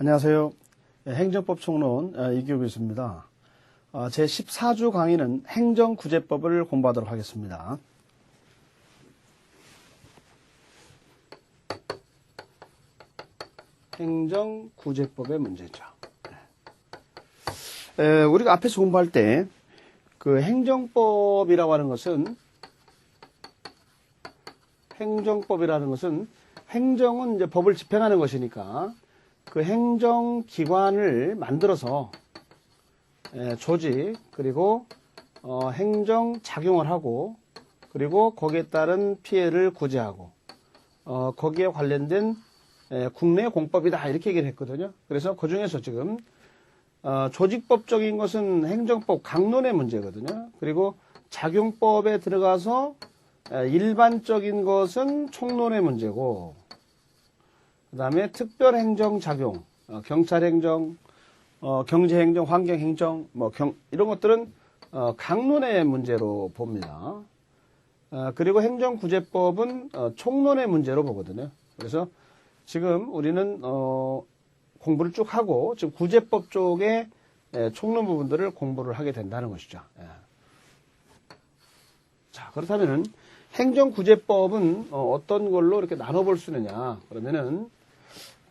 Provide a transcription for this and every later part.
안녕하세요. 행정법 총론 이기호 교수입니다. 제14주 강의는 행정구제법을 공부하도록 하겠습니다. 행정구제법의 문제죠. 우리가 앞에서 공부할 때 그 행정법이라고 하는 것은 행정은 이제 법을 집행하는 것이니까 그 행정기관을 만들어서 조직 그리고 행정작용을 하고 그리고 거기에 따른 피해를 구제하고 거기에 관련된 국내 공법이다 이렇게 얘기를 했거든요. 그래서 그 중에서 지금 조직법적인 것은 행정법 강론의 문제거든요. 그리고 작용법에 들어가서 일반적인 것은 총론의 문제고 그 다음에 특별행정작용, 경찰행정, 경제행정, 환경행정, 이런 것들은 강론의 문제로 봅니다. 그리고 행정구제법은 총론의 문제로 보거든요. 그래서 지금 우리는 공부를 쭉 하고 지금 구제법 쪽에 총론 부분들을 공부를 하게 된다는 것이죠. 자, 그렇다면은 행정구제법은 어떤 걸로 이렇게 나눠볼 수 있느냐? 그러면은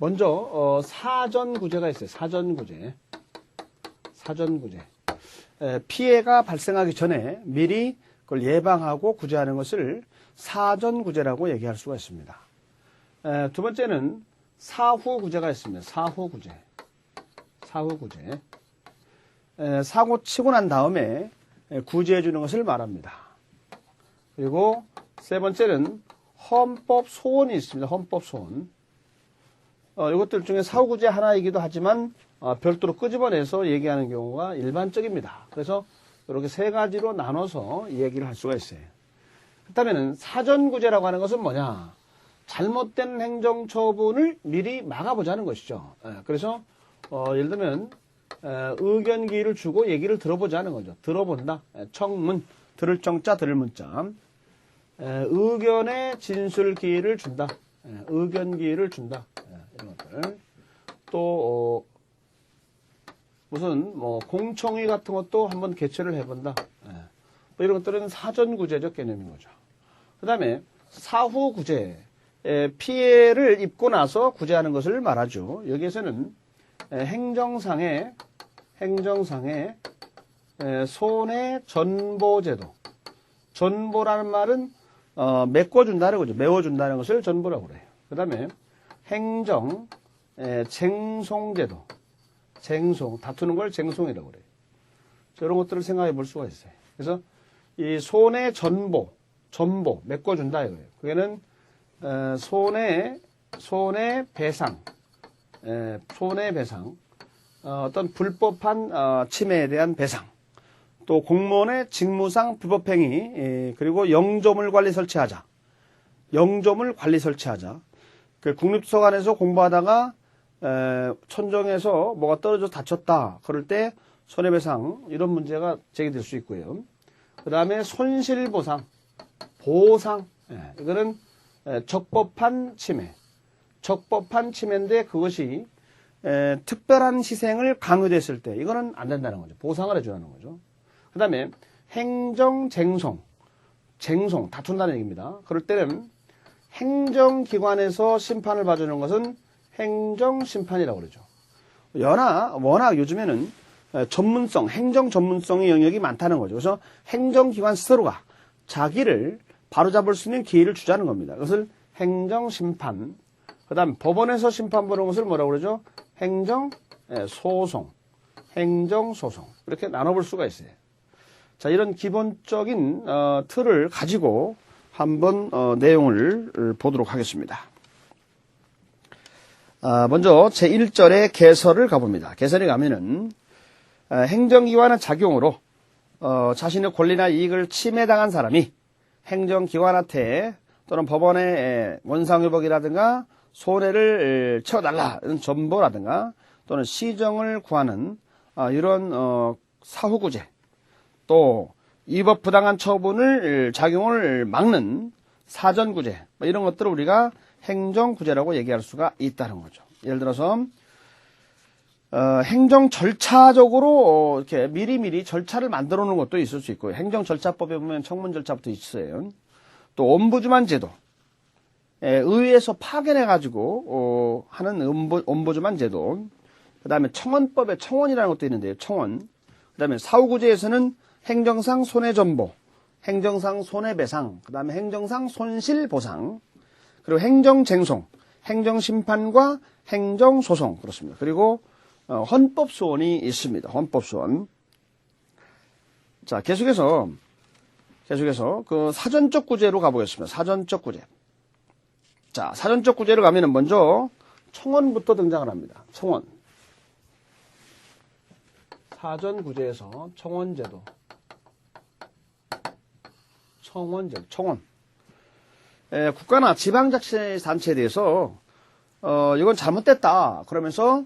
먼저 사전구제가 있어요. 사전구제. 피해가 발생하기 전에 미리 그걸 예방하고 구제하는 것을 사전구제라고 얘기할 수가 있습니다. 두 번째는 사후구제가 있습니다. 사후구제. 사고 치고 난 다음에 구제해 주는 것을 말합니다. 그리고 세 번째는 헌법소원이 있습니다. 헌법소원. 이것들 중에 사후구제 하나이기도 하지만 별도로 끄집어내서 얘기하는 경우가 일반적입니다. 그래서 이렇게 세 가지로 나눠서 얘기를 할 수가 있어요. 그렇다면 사전구제라고 하는 것은 뭐냐? 잘못된 행정처분을 미리 막아보자는 것이죠. 그래서 예를 들면 의견 기회를 주고 얘기를 들어보자는 거죠. 들어본다. 청문, 들을 정자, 들을 문자. 의견의 진술 기회를 준다. 의견 기회를 준다. 이런 것들. 또 무슨 공청회 같은 것도 한번 개최를 해본다. 이런 것들은 사전구제적 개념인 거죠. 그 다음에 사후구제. 피해를 입고 나서 구제하는 것을 말하죠. 여기에서는 행정상의 손해전보제도. 전보라는 말은 메꿔준다는 거죠. 메워준다는 것을 전보라고 그래요. 그 다음에 쟁송제도. 다투는 걸 쟁송이라고 그래요. 이런 것들을 생각해 볼 수가 있어요. 그래서 이 손해전보, 메꿔준다 이거예요. 그게는 손해배상, 어떤 불법한 침해에 대한 배상, 또 공무원의 직무상 불법행위, 그리고 영조물 관리 설치하자. 그 국립소관에서 공부하다가 천정에서 뭐가 떨어져 다쳤다. 그럴 때 손해배상 이런 문제가 제기될 수 있고요. 그 다음에 손실보상, 보상, 이거는 적법한 침해인데 그것이 특별한 희생을 강요됐을 때 이거는 안 된다는 거죠. 보상을 해주라는 거죠. 그 다음에 행정쟁송, 다툰다는 얘기입니다. 그럴 때는 행정기관에서 심판을 봐주는 것은 행정심판이라고 그러죠. 워낙 요즘에는 행정 전문성의 영역이 많다는 거죠. 그래서 행정기관 스스로가 자기를 바로잡을 수 있는 기회를 주자는 겁니다. 그것을 행정심판, 그 다음 법원에서 심판 보는 것을 뭐라고 그러죠? 행정소송, 이렇게 나눠볼 수가 있어요. 자, 이런 기본적인 틀을 가지고 한번 내용을 보도록 하겠습니다. 먼저 제1절의 개설을 가봅니다. 개설에 가면은 행정기관의 작용으로 자신의 권리나 이익을 침해당한 사람이 행정기관한테 또는 법원의 원상회복이라든가 손해를 채워달라 이런 전보라든가 또는 시정을 구하는 이런 사후구제, 또 위법 부당한 처분을 작용을 막는 사전구제 이런 것들을 우리가 행정구제라고 얘기할 수가 있다는 거죠. 예를 들어서 행정 절차적으로 이렇게 미리미리 절차를 만들어 놓은 것도 있을 수 있고요. 행정 절차법에 보면 청문 절차부터 있어요. 또 옴부즈만 제도, 의회에서 파견해 가지고 하는 옴부즈만 제도. 그다음에 청원법에 청원이라는 것도 있는데요. 청원. 그다음에 사후구제에서는 행정상 손해전보, 행정상 손해배상, 그다음에 행정상 손실보상, 그리고 행정쟁송, 행정심판과 행정소송 그렇습니다. 그리고 헌법소원이 있습니다. 헌법소원. 자, 계속해서 그 사전적 구제로 가보겠습니다. 사전적 구제. 자, 사전적 구제로 가면은 먼저 청원부터 등장을 합니다. 청원. 사전 구제에서 청원제도. 청원. 국가나 지방자치단체에 대해서 이건 잘못됐다 그러면서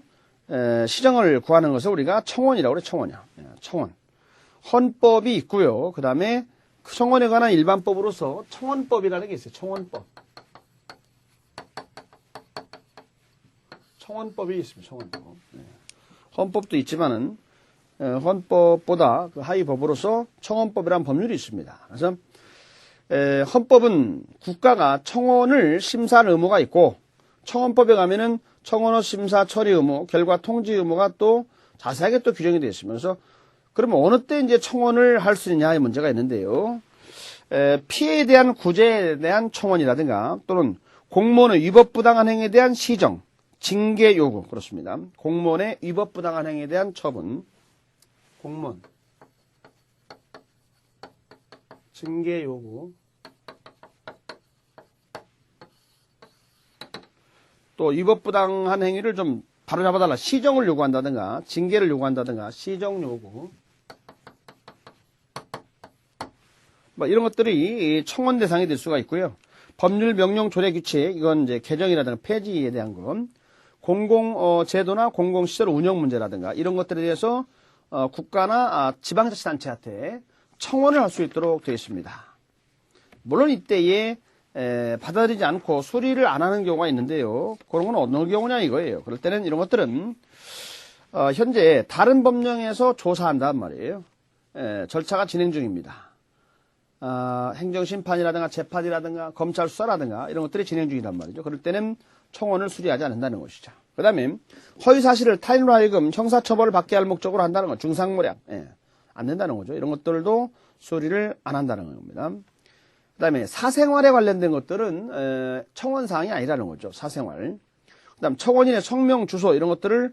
시정을 구하는 것을 우리가 청원이라고 그래. 청원. 헌법이 있고요. 그 다음에 청원에 관한 일반법으로서 청원법이라는 게 있어요. 청원법이 있습니다. 청원법. 헌법도 있지만은 헌법보다 그 하위 법으로서 청원법이라는 법률이 있습니다. 그래서 헌법은 국가가 청원을 심사할 의무가 있고, 청원법에 가면은 청원어 심사 처리 의무, 결과 통지 의무가 또 자세하게 또 규정이 되어 있습니다. 그래서 그러면 어느 때 이제 청원을 할 수 있냐의 문제가 있는데요. 피해에 대한 구제에 대한 청원이라든가 또는 공무원의 위법부당한 행위에 대한 시정, 징계 요구 그렇습니다. 공무원의 위법부당한 행위에 대한 처분, 공무원 징계 요구, 또 위법부당한 행위를 좀 바로잡아달라, 시정을 요구한다든가 징계를 요구한다든가 시정 요구, 뭐 이런 것들이 청원 대상이 될 수가 있고요. 법률 명령 조례 규칙, 이건 이제 개정이라든가 폐지에 대한 건, 공공 제도나 공공 시설 운영 문제라든가 이런 것들에 대해서 국가나 지방자치단체한테 청원을 할 수 있도록 되어 있습니다. 물론 이때에 받아들이지 않고 수리를 안 하는 경우가 있는데요. 그런 건 어느 경우냐 이거예요. 그럴 때는 이런 것들은 현재 다른 법령에서 조사한단 말이에요. 절차가 진행 중입니다. 행정심판이라든가 재판이라든가 검찰 수사라든가 이런 것들이 진행 중이란 말이죠. 그럴 때는 청원을 수리하지 않는다는 것이죠. 그 다음에 허위사실을 타인으로 하여금 형사처벌을 받게 할 목적으로 한다는 것, 중상모략, 안 된다는 거죠. 이런 것들도 수리를 안 한다는 겁니다. 그 다음에 사생활에 관련된 것들은 청원사항이 아니라는 거죠. 사생활. 그 다음 청원인의 성명, 주소 이런 것들을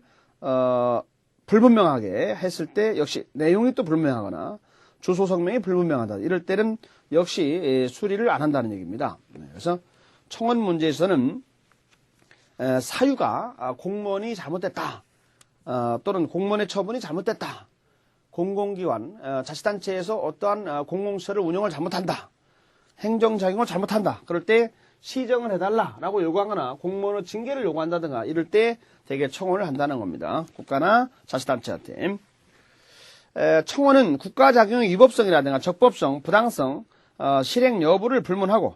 불분명하게 했을 때 역시 내용이 또 불분명하거나 주소 성명이 불분명하다. 이럴 때는 역시 수리를 안 한다는 얘기입니다. 그래서 청원 문제에서는 사유가 공무원이 잘못됐다. 또는 공무원의 처분이 잘못됐다. 공공기관, 자치단체에서 어떠한 공공시설을 운영을 잘못한다. 행정작용을 잘못한다. 그럴 때 시정을 해달라라고 요구하거나 공무원의 징계를 요구한다든가 이럴 때 대개 청원을 한다는 겁니다. 국가나 자치단체한테. 청원은 국가작용의 위법성이라든가 적법성, 부당성, 실행 여부를 불문하고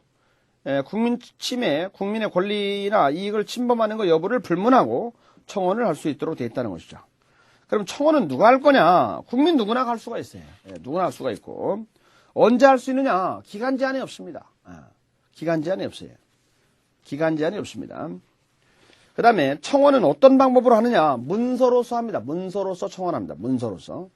국민 침해, 국민의 권리나 이익을 침범하는 것 여부를 불문하고 청원을 할 수 있도록 되어 있다는 것이죠. 그럼 청원은 누가 할 거냐? 국민 누구나 할 수가 있어요. 누구나 할 수가 있고. 언제 할 수 있느냐? 기간 제한이 없습니다. 기간 제한이 없어요. 기간 제한이 없습니다. 그 다음에 청원은 어떤 방법으로 하느냐? 문서로서 합니다. 문서로서 청원합니다. 문서로서.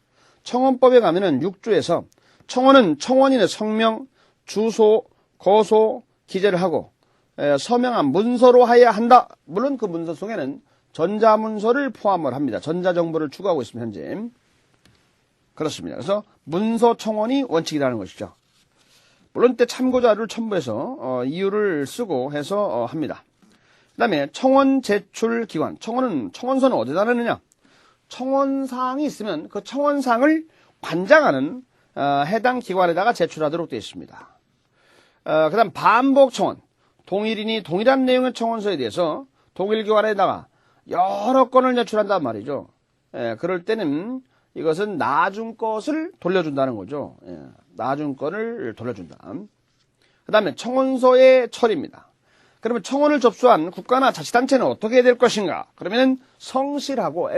청원법에 가면은 6조에서 청원은 청원인의 성명, 주소, 거소 기재를 하고 서명한 문서로 해야 한다. 물론 그 문서 속에는 전자문서를 포함을 합니다. 전자정보를 추구하고 있습니다. 현재. 그렇습니다. 그래서 문서 청원이 원칙이라는 것이죠. 물론 때 참고자료를 첨부해서 이유를 쓰고 해서 합니다. 그 다음에 청원 제출 기관. 청원서는 어디다 넣느냐? 청원사항이 있으면 그 청원사항을 관장하는 해당 기관에다가 제출하도록 되어 있습니다. 그 다음 반복 청원. 동일인이 동일한 내용의 청원서에 대해서 동일 기관에다가 여러 건을 제출한단 말이죠. 그럴 때는 이것은 나중 것을 돌려준다는 거죠. 나중 건을 돌려준다. 그 다음에 청원서의 처리입니다. 그러면 청원을 접수한 국가나 자치단체는 어떻게 해야 될 것인가? 그러면 성실하고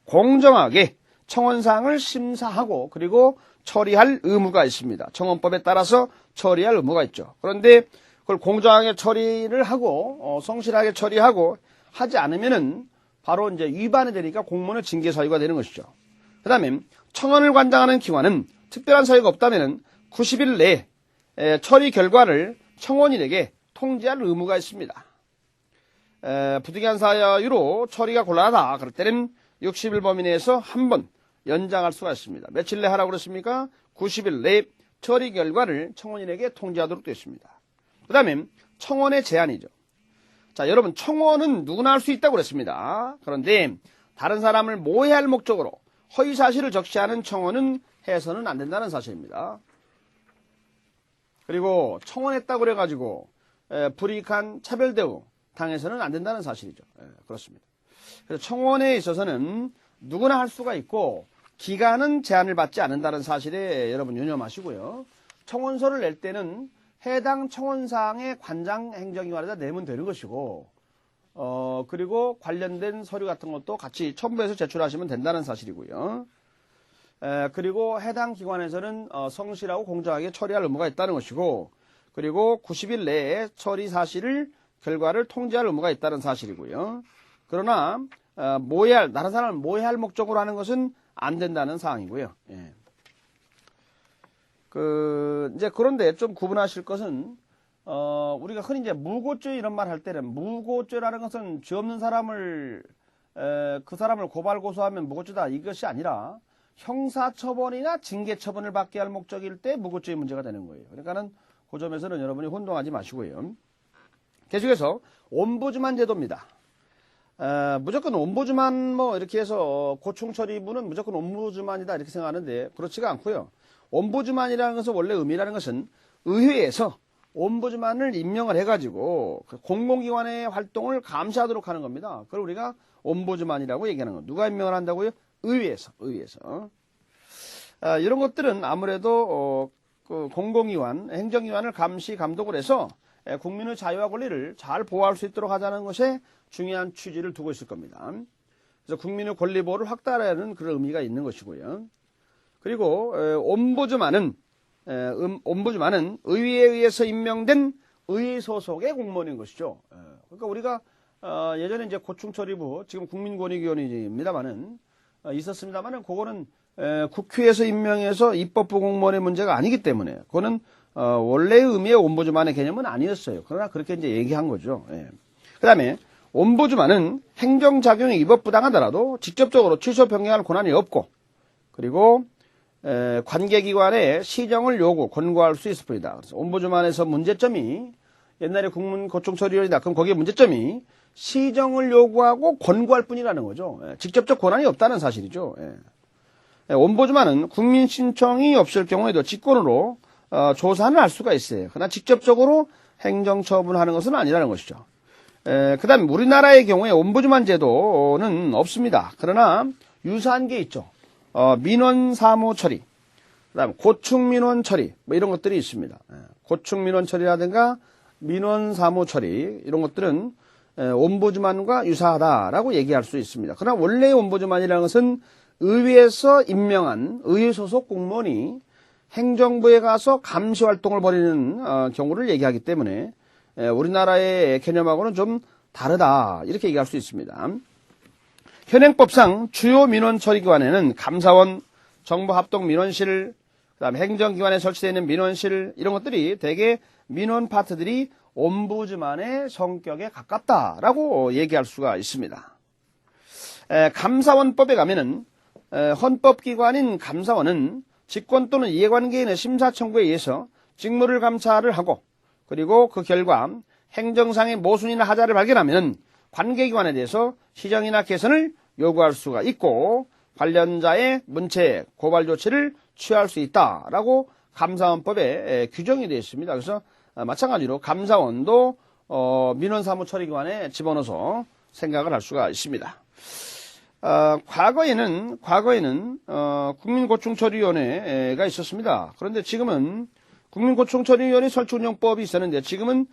공정하게 청원사항을 심사하고 그리고 처리할 의무가 있습니다. 청원법에 따라서 처리할 의무가 있죠. 그런데 그걸 공정하게 처리를 하고 성실하게 처리하고 하지 않으면은 바로 이제 위반이 되니까 공무원의 징계 사유가 되는 것이죠. 그 다음에 청원을 관장하는 기관은 특별한 사유가 없다면 90일 내에 처리 결과를 청원인에게 통지할 의무가 있습니다. 부득이한 사유로 처리가 곤란하다. 그럴 때는 60일 범위 내에서 한 번 연장할 수가 있습니다. 며칠 내 하라고 그랬습니까? 90일 내 처리 결과를 청원인에게 통지하도록 되어 있습니다. 그 다음에 청원의 제한이죠. 자, 여러분 청원은 누구나 할 수 있다고 그랬습니다. 그런데 다른 사람을 모해할 목적으로 허위 사실을 적시하는 청원은 해서는 안 된다는 사실입니다. 그리고 청원했다고 그래가지고 불이익한 차별 대우 당해서는 안 된다는 사실이죠. 그렇습니다. 그래서 청원에 있어서는 누구나 할 수가 있고 기간은 제한을 받지 않는다는 사실에 여러분 유념하시고요. 청원서를 낼 때는 해당 청원사항의 관장 행정기관에다 내면 되는 것이고 그리고 관련된 서류 같은 것도 같이 첨부해서 제출하시면 된다는 사실이고요. 그리고 해당 기관에서는 성실하고 공정하게 처리할 의무가 있다는 것이고 그리고 90일 내에 처리 사실을 결과를 통지할 의무가 있다는 사실이고요. 그러나 다른 사람을 모해할 목적으로 하는 것은 안 된다는 사항이고요. 예. 이제 그런데 좀 구분하실 것은 우리가 흔히 이제 무고죄 이런 말 할 때는 무고죄라는 것은 죄 없는 사람을 그 사람을 고발 고소하면 무고죄다 이것이 아니라 형사처벌이나 징계처분을 받게 할 목적일 때 무고죄의 문제가 되는 거예요. 그러니까는 그 점에서는 여러분이 혼동하지 마시고요. 계속해서 옴부즈만 제도입니다. 무조건 옴부즈만 이렇게 해서 고충처리부는 무조건 옴부즈만이다 이렇게 생각하는데 그렇지가 않고요. 옴부즈만이라는 것은 원래 의미라는 것은 의회에서 옴부즈만을 임명을 해가지고 공공기관의 활동을 감시하도록 하는 겁니다. 그걸 우리가 옴부즈만이라고 얘기하는 겁니다. 누가 임명을 한다고요? 의회에서. 이런 것들은 아무래도 그 공공기관, 행정기관을 감시, 감독을 해서 국민의 자유와 권리를 잘 보호할 수 있도록 하자는 것에 중요한 취지를 두고 있을 겁니다. 그래서 국민의 권리 보호를 확대하려는 그런 의미가 있는 것이고요. 그리고 옴부즈만은 의회에 의해서 임명된 의회 소속의 공무원인 것이죠. 그러니까 우리가 예전에 이제 고충처리부, 지금 국민권익위원회입니다만은 있었습니다만은 그거는 국회에서 임명해서 입법부 공무원의 문제가 아니기 때문에 그거는 원래의 의미의 옴부즈만의 개념은 아니었어요. 그러나 그렇게 이제 얘기한 거죠. 그 다음에 옴부즈만은 행정작용이 위법부당하더라도 직접적으로 취소 변경할 권한이 없고 그리고 관계기관에 시정을 요구, 권고할 수 있을 뿐이다. 그래서 옴부즈만에서 문제점이 옛날에 국민고충처리위원회다. 그럼 거기에 문제점이 시정을 요구하고 권고할 뿐이라는 거죠. 직접적 권한이 없다는 사실이죠. 옴부즈만은 국민 신청이 없을 경우에도 직권으로 조사는 할 수가 있어요. 그러나 직접적으로 행정처분하는 것은 아니라는 것이죠. 그 다음에 우리나라의 경우에 옴부즈만 제도는 없습니다. 그러나 유사한 게 있죠. 민원 사무 처리, 그 다음에 고충민원 처리, 이런 것들이 있습니다. 고충민원 처리라든가 민원 사무 처리, 이런 것들은 옴부즈만과 유사하다라고 얘기할 수 있습니다. 그러나 원래 옴부즈만이라는 것은 의회에서 임명한 의회 소속 공무원이 행정부에 가서 감시 활동을 벌이는 경우를 얘기하기 때문에 우리나라의 개념하고는 좀 다르다 이렇게 얘기할 수 있습니다. 현행법상 주요 민원 처리기관에는 감사원, 정부합동민원실, 그다음에 행정기관에 설치되어 있는 민원실 이런 것들이 대개 민원 파트들이 옴부즈만의 성격에 가깝다라고 얘기할 수가 있습니다. 감사원법에 가면은 헌법기관인 감사원은 직권 또는 이해관계인의 심사 청구에 의해서 직무를 감사를 하고 그리고 그 결과 행정상의 모순이나 하자를 발견하면 관계기관에 대해서 시정이나 개선을 요구할 수가 있고 관련자의 문체, 고발 조치를 취할 수 있다라고 감사원법에 규정이 되어 있습니다. 그래서 마찬가지로 감사원도 민원사무처리기관에 집어넣어서 생각을 할 수가 있습니다. 과거에는 국민고충처리위원회가 있었습니다. 그런데 지금은 국민고충처리위원회 설치운영법이 있었는데 지금은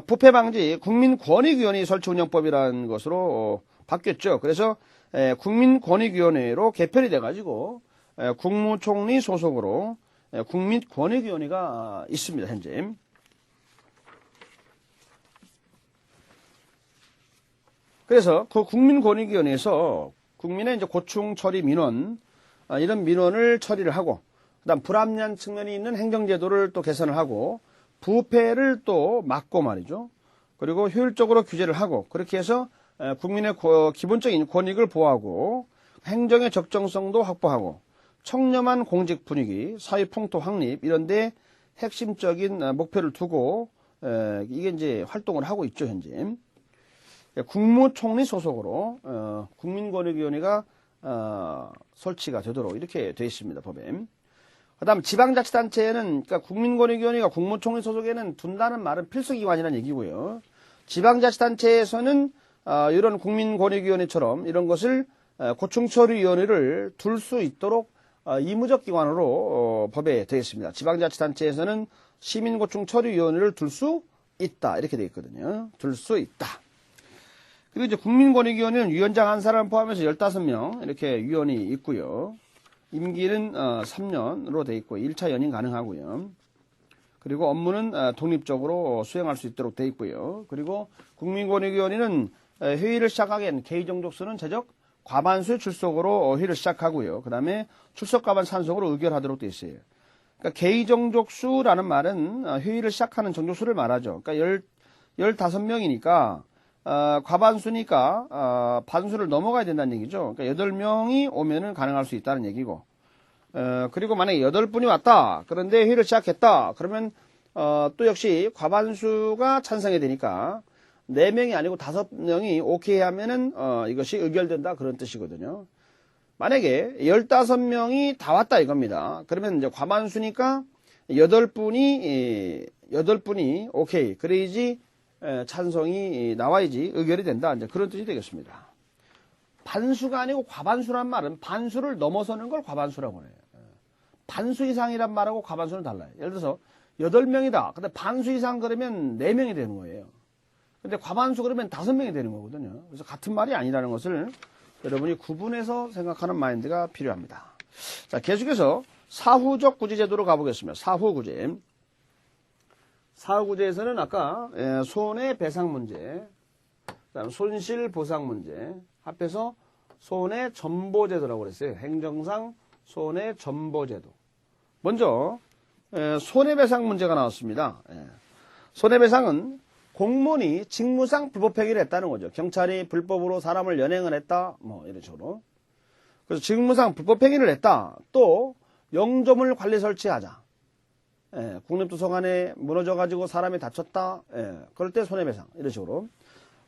부패방지 국민권익위원회 설치운영법이라는 것으로 바뀌었죠. 그래서 국민권익위원회로 개편이 돼가지고 국무총리 소속으로 국민권익위원회가 있습니다. 현재. 그래서 그 국민권익위원회에서 국민의 이제 고충 처리 민원, 이런 민원을 처리를 하고, 그다음 불합리한 측면이 있는 행정제도를 또 개선을 하고, 부패를 또 막고 말이죠. 그리고 효율적으로 규제를 하고, 그렇게 해서 국민의 기본적인 권익을 보호하고, 행정의 적정성도 확보하고, 청렴한 공직 분위기, 사회 풍토 확립 이런 데 핵심적인 목표를 두고 이게 이제 활동을 하고 있죠, 현재. 국무총리 소속으로 국민권익위원회가 설치가 되도록 이렇게 되어 있습니다, 법에. 그다음 지방자치단체는, 그러니까 국민권익위원회가 국무총리 소속에는 둔다는 말은 필수기관이라는 얘기고요. 지방자치단체에서는 이런 국민권익위원회처럼 이런 것을 고충처리위원회를 둘 수 있도록 의무적 기관으로 법에 되어 있습니다. 지방자치단체에서는 시민고충처리위원회를 둘 수 있다 이렇게 되어 있거든요. 둘 수 있다. 그리고 이제 국민권익위원회는 위원장 한 사람 포함해서 15명 이렇게 위원이 있고요. 임기는 3년으로 되어 있고 1차 연임 가능하고요. 그리고 업무는 독립적으로 수행할 수 있도록 되어 있고요. 그리고 국민권익위원회는 회의를 시작하기엔 개의정족수는 제적 과반수의 출석으로 회의를 시작하고요. 그 다음에 출석 과반 산속으로 의결하도록 되어 있어요. 그러니까 개의정족수라는 말은 회의를 시작하는 정족수를 말하죠. 그러니까 15명이니까 과반수니까 반수를 넘어가야 된다는 얘기죠. 그러니까 8명이 오면은 가능할 수 있다는 얘기고, 그리고 만약에 8분이 왔다. 그런데 회의를 시작했다. 그러면 또 역시 과반수가 찬성이 되니까 4명이 아니고 5명이 오케이 하면은 이것이 의결된다 그런 뜻이거든요. 만약에 15명이 다 왔다 이겁니다. 그러면 이제 과반수니까 8분이 오케이. 그래야지 찬성이 나와야지 의결이 된다. 이제 그런 뜻이 되겠습니다. 반수가 아니고 과반수란 말은 반수를 넘어서는 걸 과반수라고 해요. 반수 이상이란 말하고 과반수는 달라요. 예를 들어서 8명이다. 근데 반수 이상 그러면 4명이 되는 거예요. 근데 과반수 그러면 5명이 되는 거거든요. 그래서 같은 말이 아니라는 것을 여러분이 구분해서 생각하는 마인드가 필요합니다. 자, 계속해서 사후적 구제 제도로 가보겠습니다. 사후구제. 사후구제에서는 아까 손해배상 문제, 그다음 손실보상 문제 합해서 손해전보제도라고 그랬어요. 행정상 손해전보제도. 먼저 손해배상 문제가 나왔습니다. 손해배상은 공무원이 직무상 불법행위를 했다는 거죠. 경찰이 불법으로 사람을 연행을 했다, 뭐 이런 식으로. 그래서 직무상 불법행위를 했다. 또 영조물 관리 설치하자. 국립도서관에 무너져가지고 사람이 다쳤다. 그럴 때 손해배상 이런 식으로.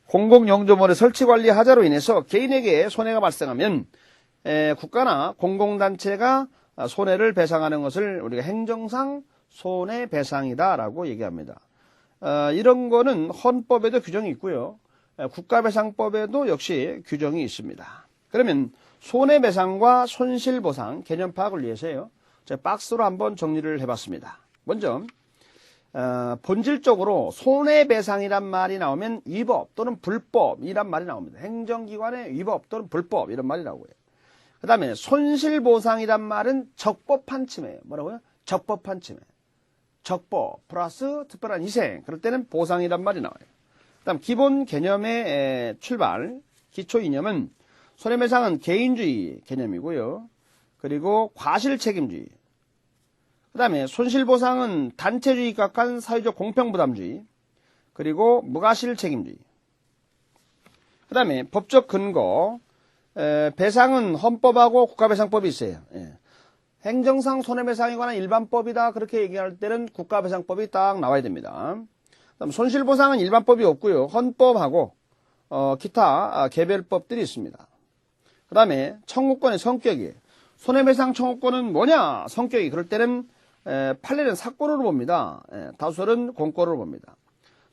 공공영조물의 설치 관리 하자로 인해서 개인에게 손해가 발생하면 국가나 공공단체가 손해를 배상하는 것을 우리가 행정상 손해배상이다라고 얘기합니다. 이런 거는 헌법에도 규정이 있고요. 국가배상법에도 역시 규정이 있습니다. 그러면 손해배상과 손실보상 개념 파악을 위해서요. 제가 박스로 한번 정리를 해봤습니다. 먼저 본질적으로 손해배상이란 말이 나오면 위법 또는 불법이란 말이 나옵니다. 행정기관의 위법 또는 불법 이런 말이 나오고요. 그 다음에 손실보상이란 말은 적법한 침해예요. 뭐라고요? 적법한 침해. 적법 플러스 특별한 희생. 그럴 때는 보상이란 말이 나와요. 그 다음 기본 개념의 출발, 기초 이념은 손해배상은 개인주의 개념이고요. 그리고 과실책임주의. 그 다음에 손실보상은 단체주의 각한 사회적 공평부담주의. 그리고 무과실책임주의. 그 다음에 법적 근거. 배상은 헌법하고 국가배상법이 있어요. 행정상 손해배상에 관한 일반법이다 그렇게 얘기할 때는 국가배상법이 딱 나와야 됩니다. 그다음 손실보상은 일반법이 없고요. 헌법하고 기타 개별법들이 있습니다. 그 다음에 청구권의 성격이에요. 손해배상 청구권은 뭐냐? 성격이. 그럴 때는 판례는 사건으로 봅니다. 다수설은 공권으로 봅니다.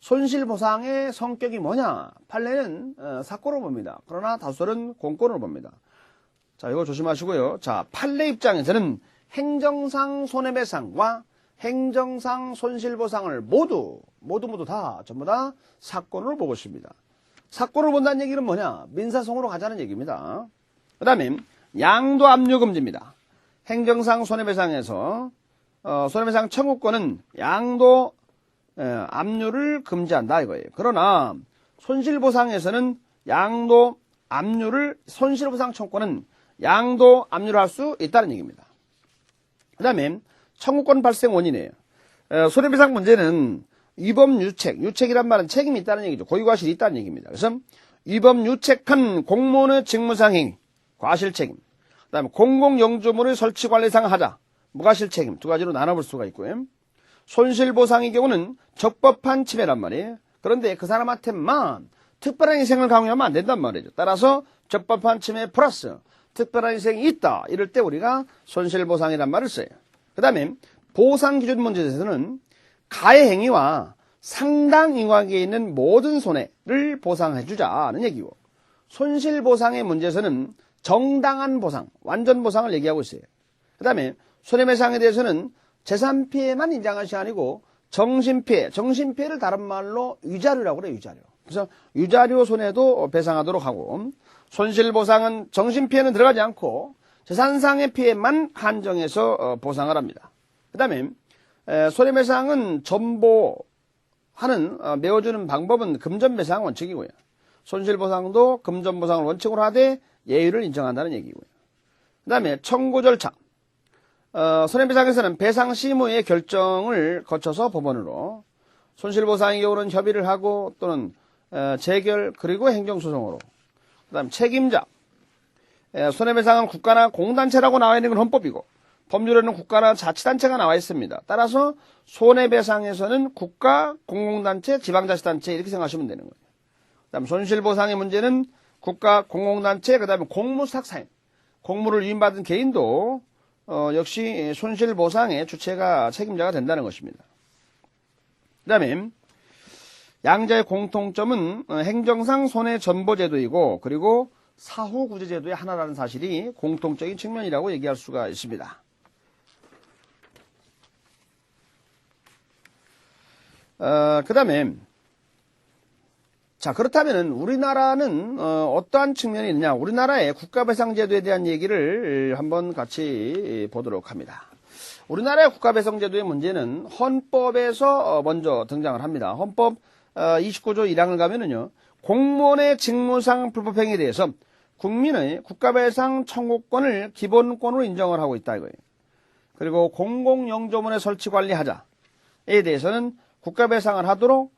손실보상의 성격이 뭐냐? 판례는 사건으로 봅니다. 그러나 다수설은 공권으로 봅니다. 자, 이거 조심하시고요. 자, 판례 입장에서는 행정상 손해배상과 행정상 손실보상을 모두 다 전부 다 사건으로 보고 있습니다. 사건을 본다는 얘기는 뭐냐? 민사소송으로 가자는 얘기입니다. 그 다음에 양도 압류 금지입니다. 행정상 손해배상에서 손해배상 청구권은 양도 압류를 금지한다 이거예요. 그러나 손실보상에서는 양도 압류를 손실보상 청구권은 양도 압류를 할 수 있다는 얘기입니다. 그 다음에 청구권 발생 원인이에요. 손해배상 문제는 위법 유책이란 말은 책임이 있다는 얘기죠. 고의과실이 있다는 얘기입니다. 그래서 위법 유책한 공무원의 직무상행 과실책임, 그 다음에 공공영주물의 설치관리상 하자 무과실책임 두 가지로 나눠볼 수가 있고요. 손실보상의 경우는 적법한 침해란 말이에요. 그런데 그 사람한테만 특별한 희생을 강요하면 안 된단 말이죠. 따라서 적법한 침해 플러스 특별한 희생이 있다. 이럴 때 우리가 손실보상이란 말을 써요. 그 다음에 보상기준 문제에서는 가해 행위와 상당 인과관계에 있는 모든 손해를 보상해주자는 얘기고, 손실보상의 문제에서는 정당한 보상, 완전 보상을 얘기하고 있어요. 그 다음에 손해배상에 대해서는 재산피해만 인정할 것이 아니고 정신피해를 다른 말로 위자료라고 그래요. 위자료. 그래서 위자료 손해도 배상하도록 하고, 손실보상은 정신피해는 들어가지 않고 재산상의 피해만 한정해서 보상을 합니다. 그 다음에 손해배상은 전보하는 메워주는 방법은 금전배상 원칙이고요. 손실보상도 금전보상을 원칙으로 하되 예의를 인정한다는 얘기고요. 그 다음에 청구 절차. 손해배상에서는 배상심의의 결정을 거쳐서 법원으로, 손실보상의 경우는 협의를 하고 또는 재결 그리고 행정소송으로. 그 다음 책임자. 손해배상은 국가나 공단체라고 나와 있는 건 헌법이고 법률에는 국가나 자치단체가 나와 있습니다. 따라서 손해배상에서는 국가, 공공단체, 지방자치단체 이렇게 생각하시면 되는 거예요. 그 다음 손실보상의 문제는 국가, 공공단체, 그 다음에 공무사사행, 공무를 위임받은 개인도 역시 손실보상의 주체가 책임자가 된다는 것입니다. 그 다음에 양자의 공통점은 행정상 손해전보제도이고 그리고 사후구제제도의 하나라는 사실이 공통적인 측면이라고 얘기할 수가 있습니다. 그 다음에 자, 그렇다면 우리나라는 어떠한 측면이 있느냐, 우리나라의 국가배상제도에 대한 얘기를 한번 같이 보도록 합니다. 우리나라의 국가배상제도의 문제는 헌법에서 먼저 등장을 합니다. 헌법 29조 1항을 가면은요, 공무원의 직무상 불법행위에 대해서 국민의 국가배상 청구권을 기본권으로 인정을 하고 있다 이거예요. 그리고 공공영조물의 설치 관리하자에 대해서는 국가배상을 하도록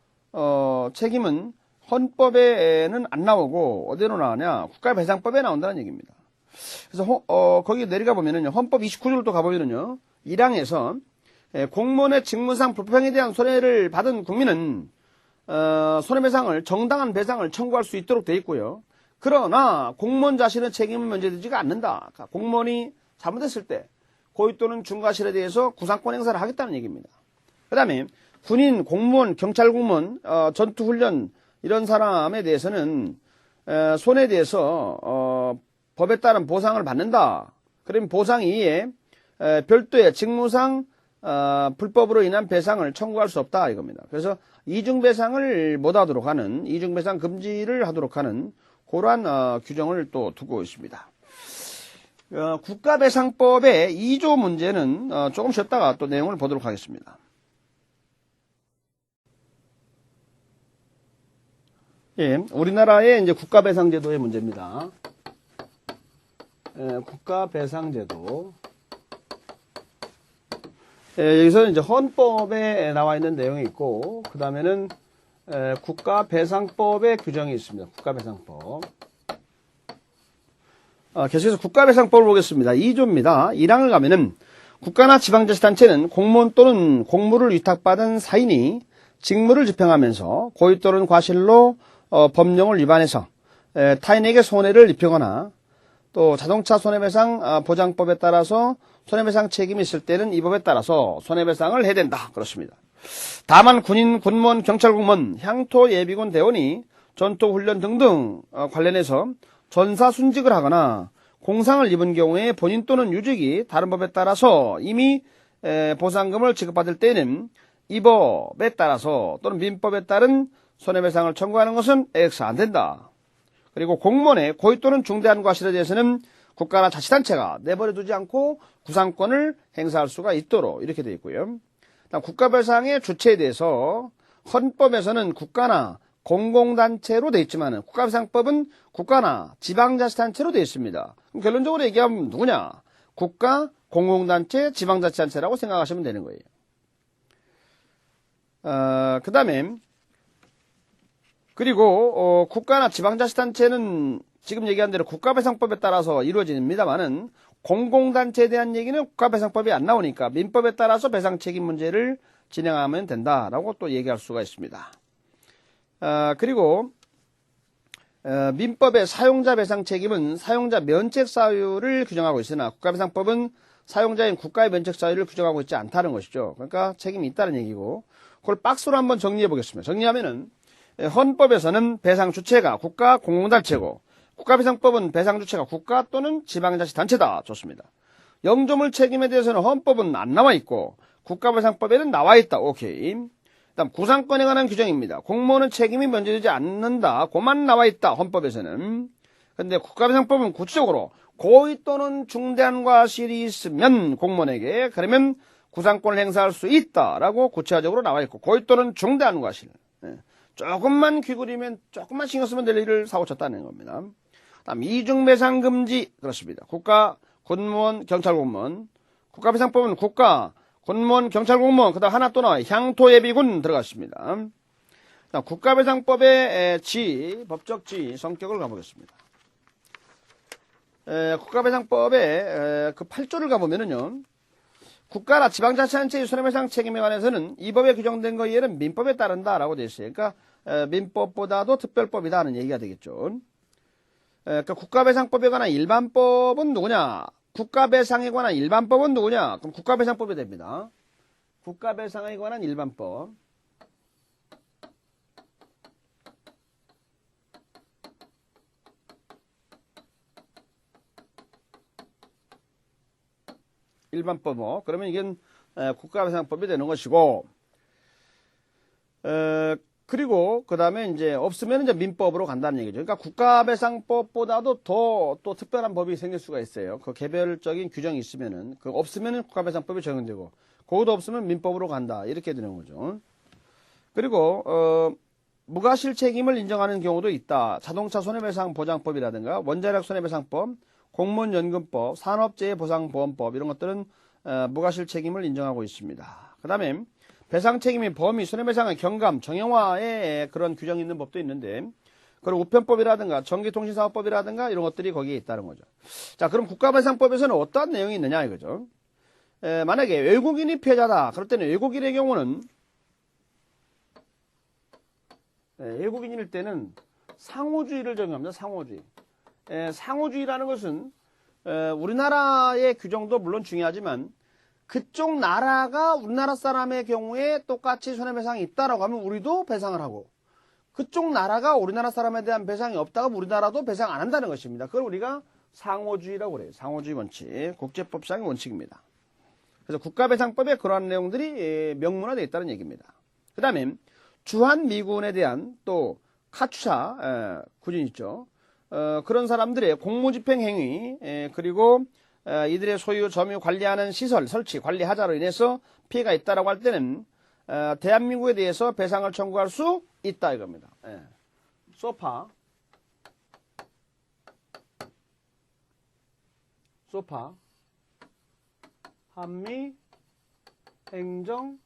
책임은 헌법에는 안 나오고 어디로 나오냐, 국가배상법에 나온다는 얘기입니다. 그래서 거기 내려가 보면은요, 헌법 29조를 또 가보면은요, 1항에서 공무원의 직무상 불법행위에 대한 손해를 받은 국민은 손해배상을 정당한 배상을 청구할 수 있도록 되어 있고요. 그러나 공무원 자신의 책임은 면제되지가 않는다. 공무원이 잘못했을 때 고의 또는 중과실에 대해서 구상권 행사를 하겠다는 얘기입니다. 그 다음에 군인, 공무원, 경찰 공무원, 전투훈련 이런 사람에 대해서는 손해에 대해서 법에 따른 보상을 받는다. 그러면 보상 이외에 별도의 직무상 불법으로 인한 배상을 청구할 수 없다 이겁니다. 그래서 이중배상을 못하도록 하는, 이중배상 금지를 하도록 하는 그러한 규정을 또 두고 있습니다. 국가배상법의 2조 문제는 조금 쉬었다가 또 내용을 보도록 하겠습니다. 예, 우리나라의 이제 국가배상제도의 문제입니다. 국가배상제도. 여기서 이제 헌법에 나와 있는 내용이 있고, 그 다음에는 국가배상법의 규정이 있습니다. 국가배상법. 계속해서 국가배상법을 보겠습니다. 2조입니다. 1항을 가면은 국가나 지방자치단체는 공무원 또는 공무를 위탁받은 사인이 직무를 집행하면서 고의 또는 과실로 법령을 위반해서 타인에게 손해를 입히거나 또 자동차 손해배상 보장법에 따라서 손해배상 책임이 있을 때는 이 법에 따라서 손해배상을 해야 된다. 그렇습니다. 다만 군인, 군무원, 경찰 공무원, 향토 예비군 대원이 전투훈련 등등 관련해서 전사 순직을 하거나 공상을 입은 경우에 본인 또는 유족이 다른 법에 따라서 이미 보상금을 지급받을 때는 이 법에 따라서 또는 민법에 따른 손해배상을 청구하는 것은 AX가 안 된다. 그리고 공무원의 고의 또는 중대한 과실에 대해서는 국가나 자치단체가 내버려 두지 않고 구상권을 행사할 수가 있도록 이렇게 되어 있고요. 국가배상의 주체에 대해서 헌법에서는 국가나 공공단체로 되어 있지만 국가배상법은 국가나 지방자치단체로 되어 있습니다. 그럼 결론적으로 얘기하면 누구냐? 국가, 공공단체, 지방자치단체라고 생각하시면 되는 거예요. 그 다음에 그리고 국가나 지방자치단체는 지금 얘기한 대로 국가배상법에 따라서 이루어집니다만은 공공단체에 대한 얘기는 국가배상법이 안 나오니까 민법에 따라서 배상책임 문제를 진행하면 된다라고 또 얘기할 수가 있습니다. 그리고 민법의 사용자 배상 책임은 사용자 면책 사유를 규정하고 있으나 국가배상법은 사용자인 국가의 면책 사유를 규정하고 있지 않다는 것이죠. 그러니까 책임이 있다는 얘기고 그걸 박스로 한번 정리해 보겠습니다. 정리하면은 헌법에서는 배상 주체가 국가 공공단체고 국가배상법은 배상 주체가 국가 또는 지방자치단체다. 좋습니다. 영조물 책임에 대해서는 헌법은 안 나와 있고 국가배상법에는 나와 있다. 오케이. 다음 구상권에 관한 규정입니다. 공무원은 책임이 면제되지 않는다. 그만 나와 있다. 헌법에서는. 그런데 국가배상법은 구체적으로 고의 또는 중대한 과실이 있으면 공무원에게 그러면 구상권을 행사할 수 있다라고 구체적으로 나와 있고 고의 또는 중대한 과실. 조금만 귀걸이면 조금만 신경 쓰면 될 일을 사고 쳤다는 겁니다. 다음 이중배상 금지 그렇습니다. 국가 군무원 경찰공무원 국가배상법은 국가 군무원 경찰공무원 그다음 하나 또 나와요. 향토예비군 들어갔습니다. 다음 국가배상법의 법적 지위 성격을 가보겠습니다. 국가배상법의 그 8조를 가보면은요. 국가나 지방자치단체의 손해배상 책임에 관해서는 이 법에 규정된 것에 의해는 민법에 따른다라고 되어 있어요. 그러니까 민법보다도 특별법이다 하는 얘기가 되겠죠. 그러니까 국가배상법에 관한 일반법은 누구냐? 국가배상에 관한 일반법은 누구냐? 그럼 국가배상법이 됩니다. 국가배상에 관한 일반법. 일반법, 그러면 이건 국가배상법이 되는 것이고, 그리고 그 다음에 이제 없으면 이제 민법으로 간다는 얘기죠. 그러니까 국가배상법보다도 더 또 특별한 법이 생길 수가 있어요. 그 개별적인 규정이 있으면은 그 없으면은 국가배상법이 적용되고, 그것도 없으면 민법으로 간다 이렇게 되는 거죠. 그리고 무과실 책임을 인정하는 경우도 있다. 자동차 손해배상 보장법이라든가 원자력 손해배상법, 공무원연금법, 산업재해보상보험법 이런 것들은 무과실 책임을 인정하고 있습니다. 그 다음에 배상 책임의 범위, 손해배상의 경감, 정형화에 그런 규정이 있는 법도 있는데 그리고 우편법이라든가 전기통신사업법이라든가 이런 것들이 거기에 있다는 거죠. 자, 그럼 국가배상법에서는 어떠한 내용이 있느냐 이거죠. 만약에 외국인이 피해자다. 그럴 때는 외국인의 경우는 외국인일 때는 상호주의를 적용합니다. 상호주의. 상호주의라는 것은 우리나라의 규정도 물론 중요하지만 그쪽 나라가 우리나라 사람의 경우에 똑같이 손해배상이 있다라고 하면 우리도 배상을 하고 그쪽 나라가 우리나라 사람에 대한 배상이 없다고 하면 우리나라도 배상 안 한다는 것입니다. 그걸 우리가 상호주의라고 그래요. 상호주의 원칙, 국제법상의 원칙입니다. 그래서 국가배상법에 그러한 내용들이 명문화되어 있다는 얘기입니다. 그 다음에 주한미군에 대한 또 카투사 군인 있죠. 그런 사람들의 공무집행 행위 그리고 이들의 소유, 점유, 관리하는 시설, 설치, 관리하자로 인해서 피해가 있다라고 할 때는 대한민국에 대해서 배상을 청구할 수 있다 이겁니다. 소파, 한미 행정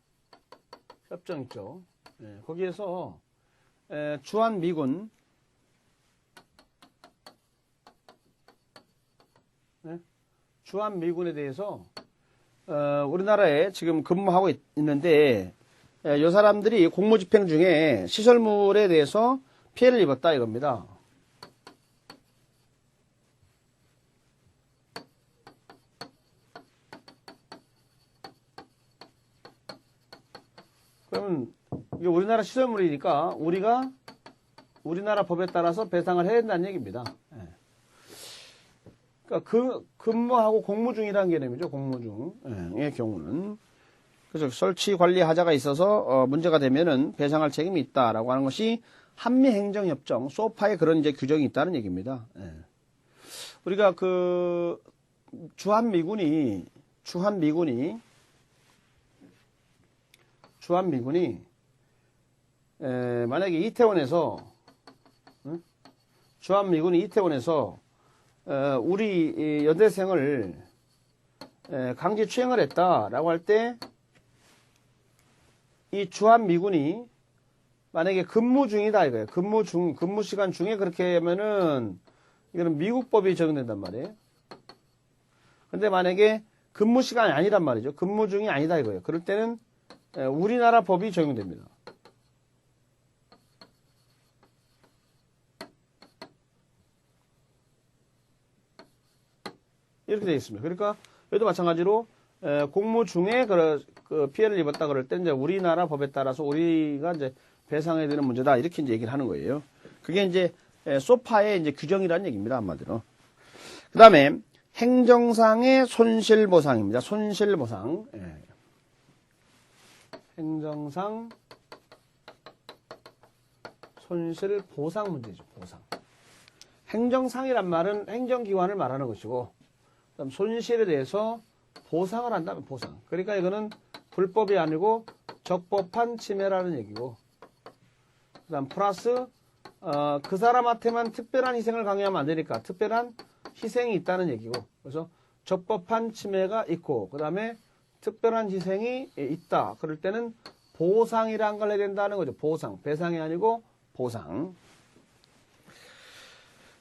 협정 있죠. 거기에서 주한미군 주한미군에 대해서 우리나라에 지금 근무하고 있는데 이 사람들이 공무집행 중에 시설물에 대해서 피해를 입었다 이겁니다. 그러면 이게 우리나라 시설물이니까 우리가 우리나라 법에 따라서 배상을 해야 된다는 얘기입니다. 그러니까 근무하고 공무 중이라는 개념이죠. 공무 중의 경우는. 그래서 설치 관리 하자가 있어서 문제가 되면은 배상할 책임이 있다라고 하는 것이 한미행정협정 소파에 그런 이제 규정이 있다는 얘기입니다. 예. 우리가 그 주한미군이 만약에 이태원에서 우리 여대생을 강제 추행을 했다라고 할 때 이 주한미군이 만약에 근무 중이다 이거예요. 근무 시간 중에 그렇게 하면은 이거는 미국 법이 적용된단 말이에요. 근데 만약에 근무 시간이 아니란 말이죠. 근무 중이 아니다 이거예요. 그럴 때는 우리나라 법이 적용됩니다. 이렇게 되어 있습니다. 그러니까 여기도 마찬가지로 공무 중에 그 피해를 입었다 그럴 때 이제 우리나라 법에 따라서 우리가 이제 배상해야 되는 문제다 이렇게 이제 얘기를 하는 거예요. 그게 이제 소파의 이제 규정이라는 얘기입니다. 한마디로. 그 다음에 행정상의 손실보상입니다. 손실보상. 행정상 손실보상 문제죠. 보상. 행정상이란 말은 행정기관을 말하는 것이고 그다음 손실에 대해서 보상을 한다면 보상. 그러니까 이거는 불법이 아니고 적법한 침해라는 얘기고 그다음 플러스 그 사람한테만 특별한 희생을 강요하면 안 되니까 특별한 희생이 있다는 얘기고 그래서 적법한 침해가 있고 그 다음에 특별한 희생이 있다. 그럴 때는 보상이라는 걸 해야 된다는 거죠. 보상. 배상이 아니고 보상.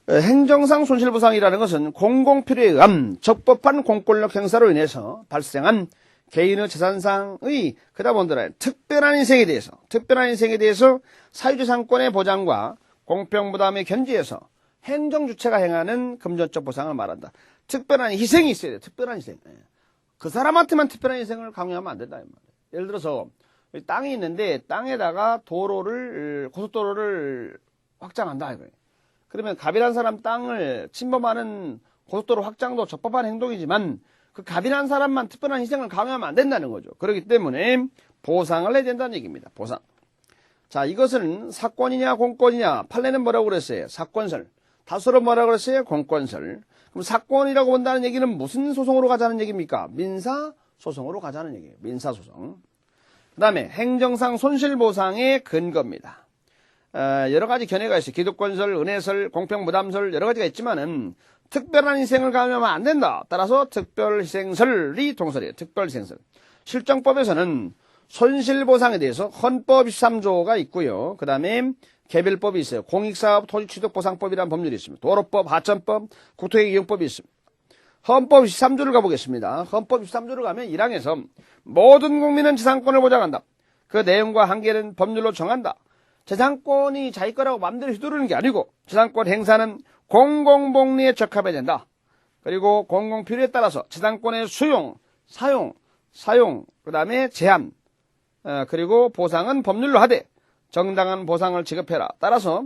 행정상 손실보상이라는 것은 공공필요에 의한 적법한 공권력 행사로 인해서 발생한 개인의 재산상의 그다음에 특별한 희생에 대해서 사유재산권의 보장과 공평부담의 견지에서 행정주체가 행하는 금전적 보상을 말한다. 특별한 희생이 있어야 돼요. 특별한 희생. 그 사람한테만 특별한 희생을 강요하면 안 된다. 예를 들어서 땅이 있는데 땅에다가 고속도로를 확장한다. 이거예요. 그러면 갑이란 사람 땅을 침범하는 고속도로 확장도 적법한 행동이지만 그 갑이란 사람만 특별한 희생을 강요하면 안 된다는 거죠. 그렇기 때문에 보상을 해야 된다는 얘기입니다. 보상. 자, 이것은 사건이냐 공권이냐 판례는 뭐라고 그랬어요? 사건설. 다수로 뭐라고 그랬어요? 공권설. 그럼 사건이라고 본다는 얘기는 무슨 소송으로 가자는 얘기입니까? 민사소송으로 가자는 얘기예요. 민사소송. 그 다음에 행정상 손실보상의 근거입니다. 여러 가지 견해가 있어요. 기득권설, 은혜설, 공평부담설 여러 가지가 있지만은 특별한 희생을 강요하면 안 된다. 따라서 특별희생설이 동설이에요. 특별희생설. 실정법에서는 손실보상에 대해서 헌법 23조가 있고요. 그 다음에 개별법이 있어요. 공익사업 토지취득보상법이라는 법률이 있습니다. 도로법, 하천법, 국토이용법이 있습니다. 헌법 23조를 가보겠습니다. 헌법 23조를 가면 1항에서 모든 국민은 재산권을 보장한다. 그 내용과 한계는 법률로 정한다. 재산권이 자기 거라고 마음대로 휘두르는 게 아니고 재산권 행사는 공공복리에 적합해야 된다. 그리고 공공필요에 따라서 재산권의 수용, 사용, 그 다음에 제한, 그리고 보상은 법률로 하되 정당한 보상을 지급해라. 따라서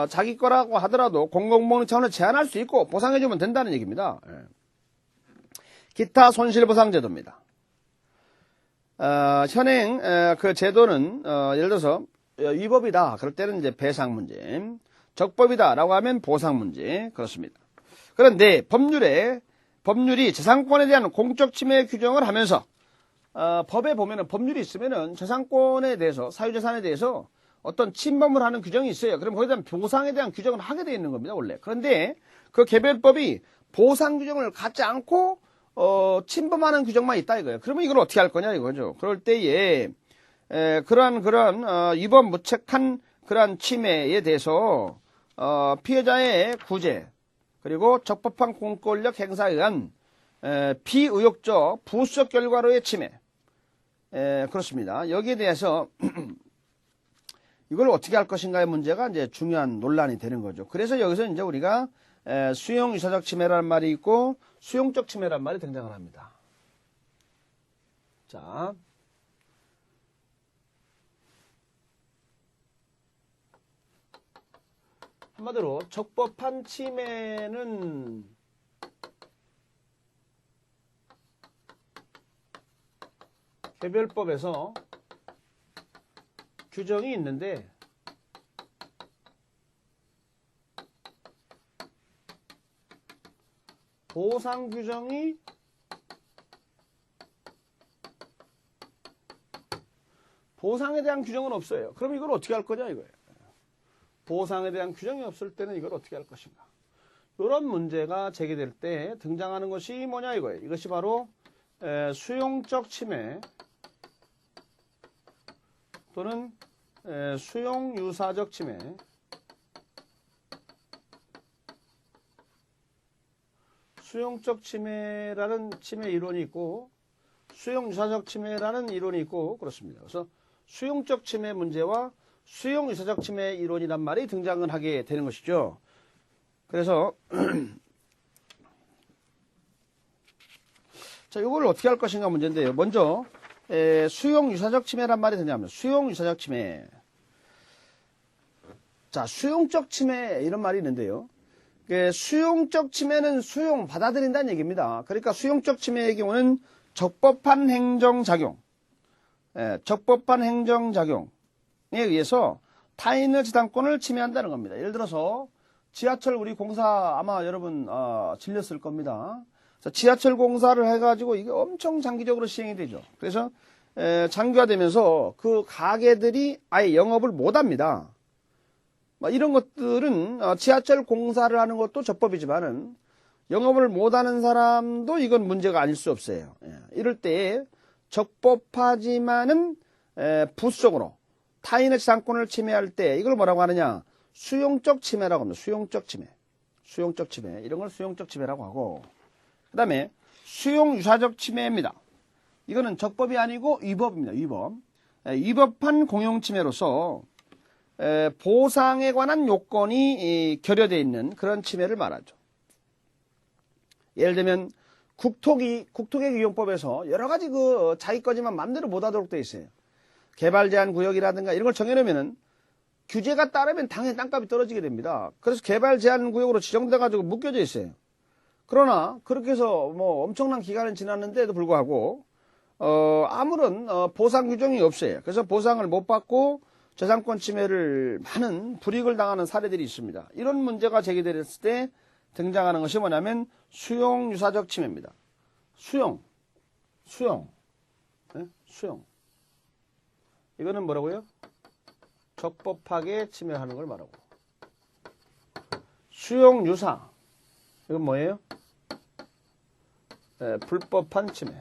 자기 거라고 하더라도 공공복리 차원에서 제한할 수 있고 보상해주면 된다는 얘기입니다. 기타 손실보상제도입니다. 현행 그 제도는 예를 들어서 위법이다. 그럴 때는 이제 배상 문제, 적법이다라고 하면 보상 문제 그렇습니다. 그런데 법률이 재산권에 대한 공적 침해 규정을 하면서 법에 보면은 법률이 있으면은 재산권에 대해서 사유재산에 대해서 어떤 침범을 하는 규정이 있어요. 그럼 거기에 대한 보상에 대한 규정을 하게 되어 있는 겁니다. 원래. 그런데 그 개별법이 보상 규정을 갖지 않고 침범하는 규정만 있다 이거예요. 그러면 이걸 어떻게 할 거냐 이거죠. 그럴 때에 그러한 위법 무책한 그러한 침해에 대해서 피해자의 구제 그리고 적법한 공권력 행사에 의한 비의욕적 부수적 결과로의 침해 그렇습니다. 여기에 대해서 이걸 어떻게 할 것인가의 문제가 이제 중요한 논란이 되는 거죠. 그래서 여기서 이제 우리가 수용 유사적 침해라는 말이 있고 수용적 침해라는 말이 등장을 합니다. 자. 한마디로 적법한 침해는 개별법에서 규정이 있는데 보상 규정이 보상에 대한 규정은 없어요. 그럼 이걸 어떻게 할 거냐 이거예요. 보상에 대한 규정이 없을 때는 이걸 어떻게 할 것인가. 이런 문제가 제기될 때 등장하는 것이 뭐냐 이거예요. 이것이 바로 수용적 침해 또는 수용유사적 침해, 수용적 침해라는 침해 이론이 있고 수용유사적 침해라는 이론이 있고 그렇습니다. 그래서 수용적 침해 문제와 수용유사적 침해 이론이란 말이 등장을 하게 되는 것이죠. 그래서 자, 이걸 어떻게 할 것인가 문제인데요. 먼저 수용유사적 침해란 말이 되냐면 수용유사적 침해. 자, 수용적 침해 이런 말이 있는데요. 수용적 침해는 수용 받아들인다는 얘기입니다. 그러니까 수용적 침해의 경우는 적법한 행정작용, 적법한 행정작용에 의해서 타인의 지상권을 침해한다는 겁니다. 예를 들어서 지하철 우리 공사 아마 여러분 질렸을 겁니다. 지하철 공사를 해가지고 이게 엄청 장기적으로 시행이 되죠. 그래서 장기화되면서 그 가게들이 아예 영업을 못합니다. 이런 것들은 지하철 공사를 하는 것도 적법이지만은 영업을 못하는 사람도 이건 문제가 아닐 수 없어요. 이럴 때 적법하지만은 부수적으로 타인의 지상권을 침해할 때 이걸 뭐라고 하느냐? 수용적 침해라고 합니다. 수용적 침해. 수용적 침해. 이런 걸 수용적 침해라고 하고 그 다음에 수용유사적 침해입니다. 이거는 적법이 아니고 위법입니다. 위법. 위법한 공용침해로서 보상에 관한 요건이 결여되어 있는 그런 침해를 말하죠. 예를 들면 국토계획이용법에서 여러 가지 그 자기 거지만 마음대로 못하도록 되어 있어요. 개발 제한 구역이라든가 이런 걸 정해놓으면은 규제가 따르면 당연히 땅값이 떨어지게 됩니다. 그래서 개발 제한 구역으로 지정돼 가지고 묶여져 있어요. 그러나 그렇게 해서 뭐 엄청난 기간은 지났는데도 불구하고 아무런 보상 규정이 없어요. 그래서 보상을 못 받고 저작권 침해를 많은 불이익을 당하는 사례들이 있습니다. 이런 문제가 제기됐을 때 등장하는 것이 뭐냐면 수용유사적 침해입니다. 수용. 네? 수용. 이거는 뭐라고요? 적법하게 침해하는 걸 말하고. 수용유사. 이건 뭐예요? 불법한 침해.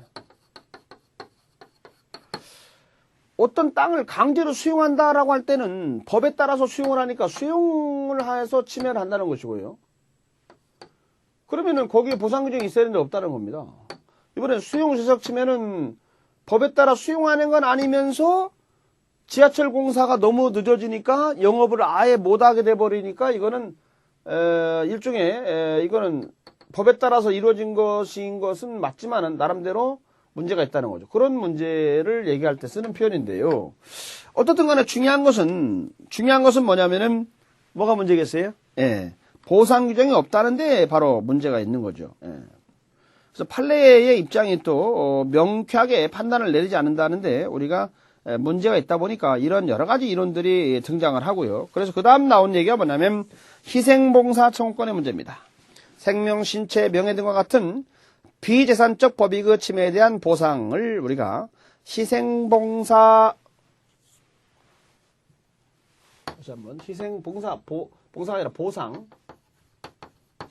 어떤 땅을 강제로 수용한다라고 할 때는 법에 따라서 수용을 하니까 수용을 해서 침해를 한다는 것이고요. 그러면은 거기에 보상 규정이 있어야 되는데 없다는 겁니다. 이번에 수용유사적 침해는 법에 따라 수용하는 건 아니면서 지하철 공사가 너무 늦어지니까 영업을 아예 못하게 돼버리니까 이거는 일종의 이거는 법에 따라서 이루어진 것은 맞지만은 나름대로 문제가 있다는 거죠. 그런 문제를 얘기할 때 쓰는 표현인데요. 어떻든 간에 중요한 것은 뭐냐면은 뭐가 문제겠어요? 보상 규정이 없다는데 바로 문제가 있는 거죠. 그래서 판례의 입장이 또 명쾌하게 판단을 내리지 않는다는데 우리가 문제가 있다 보니까 이런 여러 가지 이론들이 등장을 하고요. 그래서 그 다음 나온 얘기가 뭐냐면 희생봉사 청구권의 문제입니다. 생명, 신체, 명예 등과 같은 비재산적 법익의 침해에 대한 보상을 우리가 희생봉사 다시 한번 봉사가 아니라 보상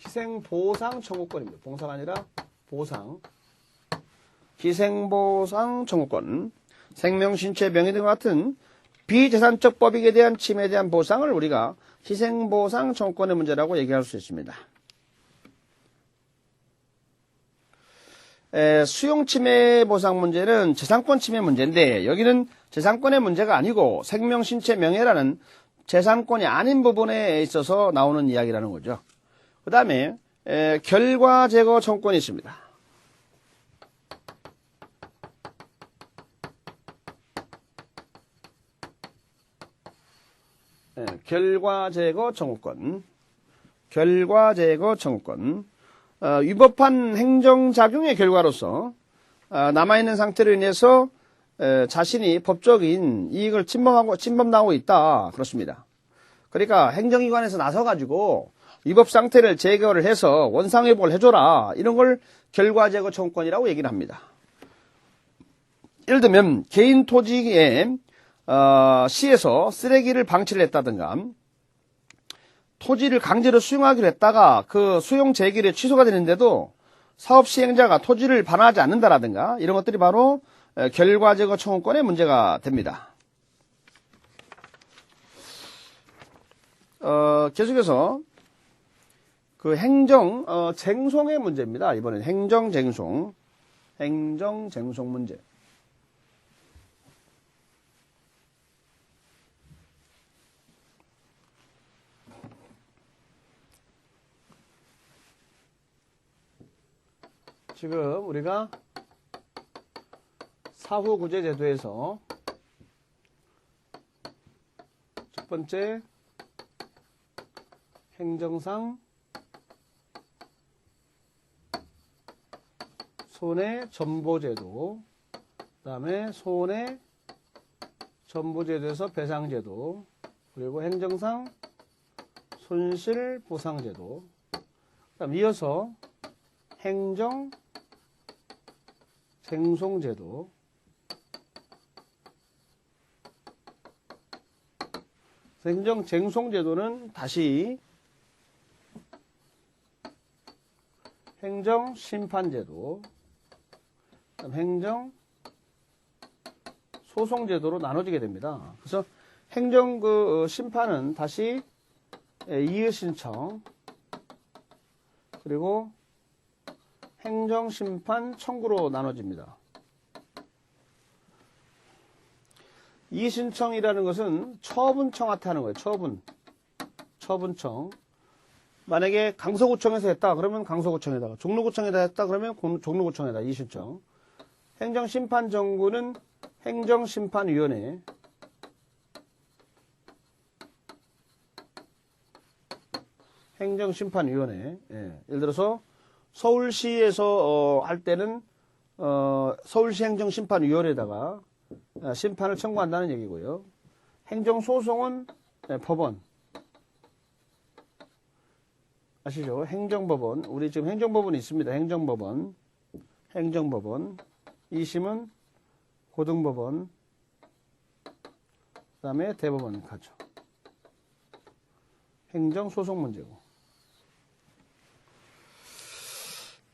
희생보상 청구권입니다. 봉사가 아니라 보상 희생보상 청구권 생명, 신체, 명예 등과 같은 비재산적 법익에 대한 침해에 대한 보상을 우리가 희생보상 청구권의 문제라고 얘기할 수 있습니다. 수용침해 보상 문제는 재산권 침해 문제인데 여기는 재산권의 문제가 아니고 생명, 신체, 명예라는 재산권이 아닌 부분에 있어서 나오는 이야기라는 거죠. 그 다음에 결과 제거 청구권이 있습니다. 결과 제거 청구권. 위법한 행정작용의 결과로서 남아있는 상태로 인해서 자신이 법적인 이익을 침범당하고 있다. 그렇습니다. 그러니까 행정기관에서 나서가지고 위법 상태를 제거를 해서 원상회복을 해줘라. 이런 걸 결과제거 청구권이라고 얘기를 합니다. 예를 들면 개인 토지에 시에서 쓰레기를 방치를 했다든가 토지를 강제로 수용하기로 했다가 그 수용 제기를 취소가 되는데도 사업 시행자가 토지를 반환하지 않는다라든가 이런 것들이 바로 결과제거 청구권의 문제가 됩니다. 계속해서 그 행정 쟁송의 문제입니다. 이번엔 행정쟁송 문제. 지금 우리가 사후구제제도에서 첫 번째 행정상 손해전보제도, 그 다음에 손해전보제도에서 배상제도, 그리고 행정상 손실보상제도, 그 다음 이어서 행정쟁송제도, 행정쟁송제도는 다시 행정심판제도, 행정소송제도로 나눠지게 됩니다. 그래서 행정 심판은 다시 이의신청, 그리고 행정심판 청구로 나눠집니다. 이의신청이라는 것은 처분청한테 하는 거예요. 처분청. 만약에 강서구청에서 했다 그러면 강서구청에다가, 종로구청에다 했다 그러면 종로구청에다 이의신청. 행정심판정구는 행정심판위원회, 예. 예를 들어서 서울시에서 할 때는 서울시 행정심판위원회에다가 심판을 청구한다는 얘기고요. 행정소송은 법원, 아시죠? 행정법원, 우리 지금 행정법원이 있습니다. 행정법원, 2심은 고등법원, 그 다음에 대법원 가죠. 행정소송 문제고.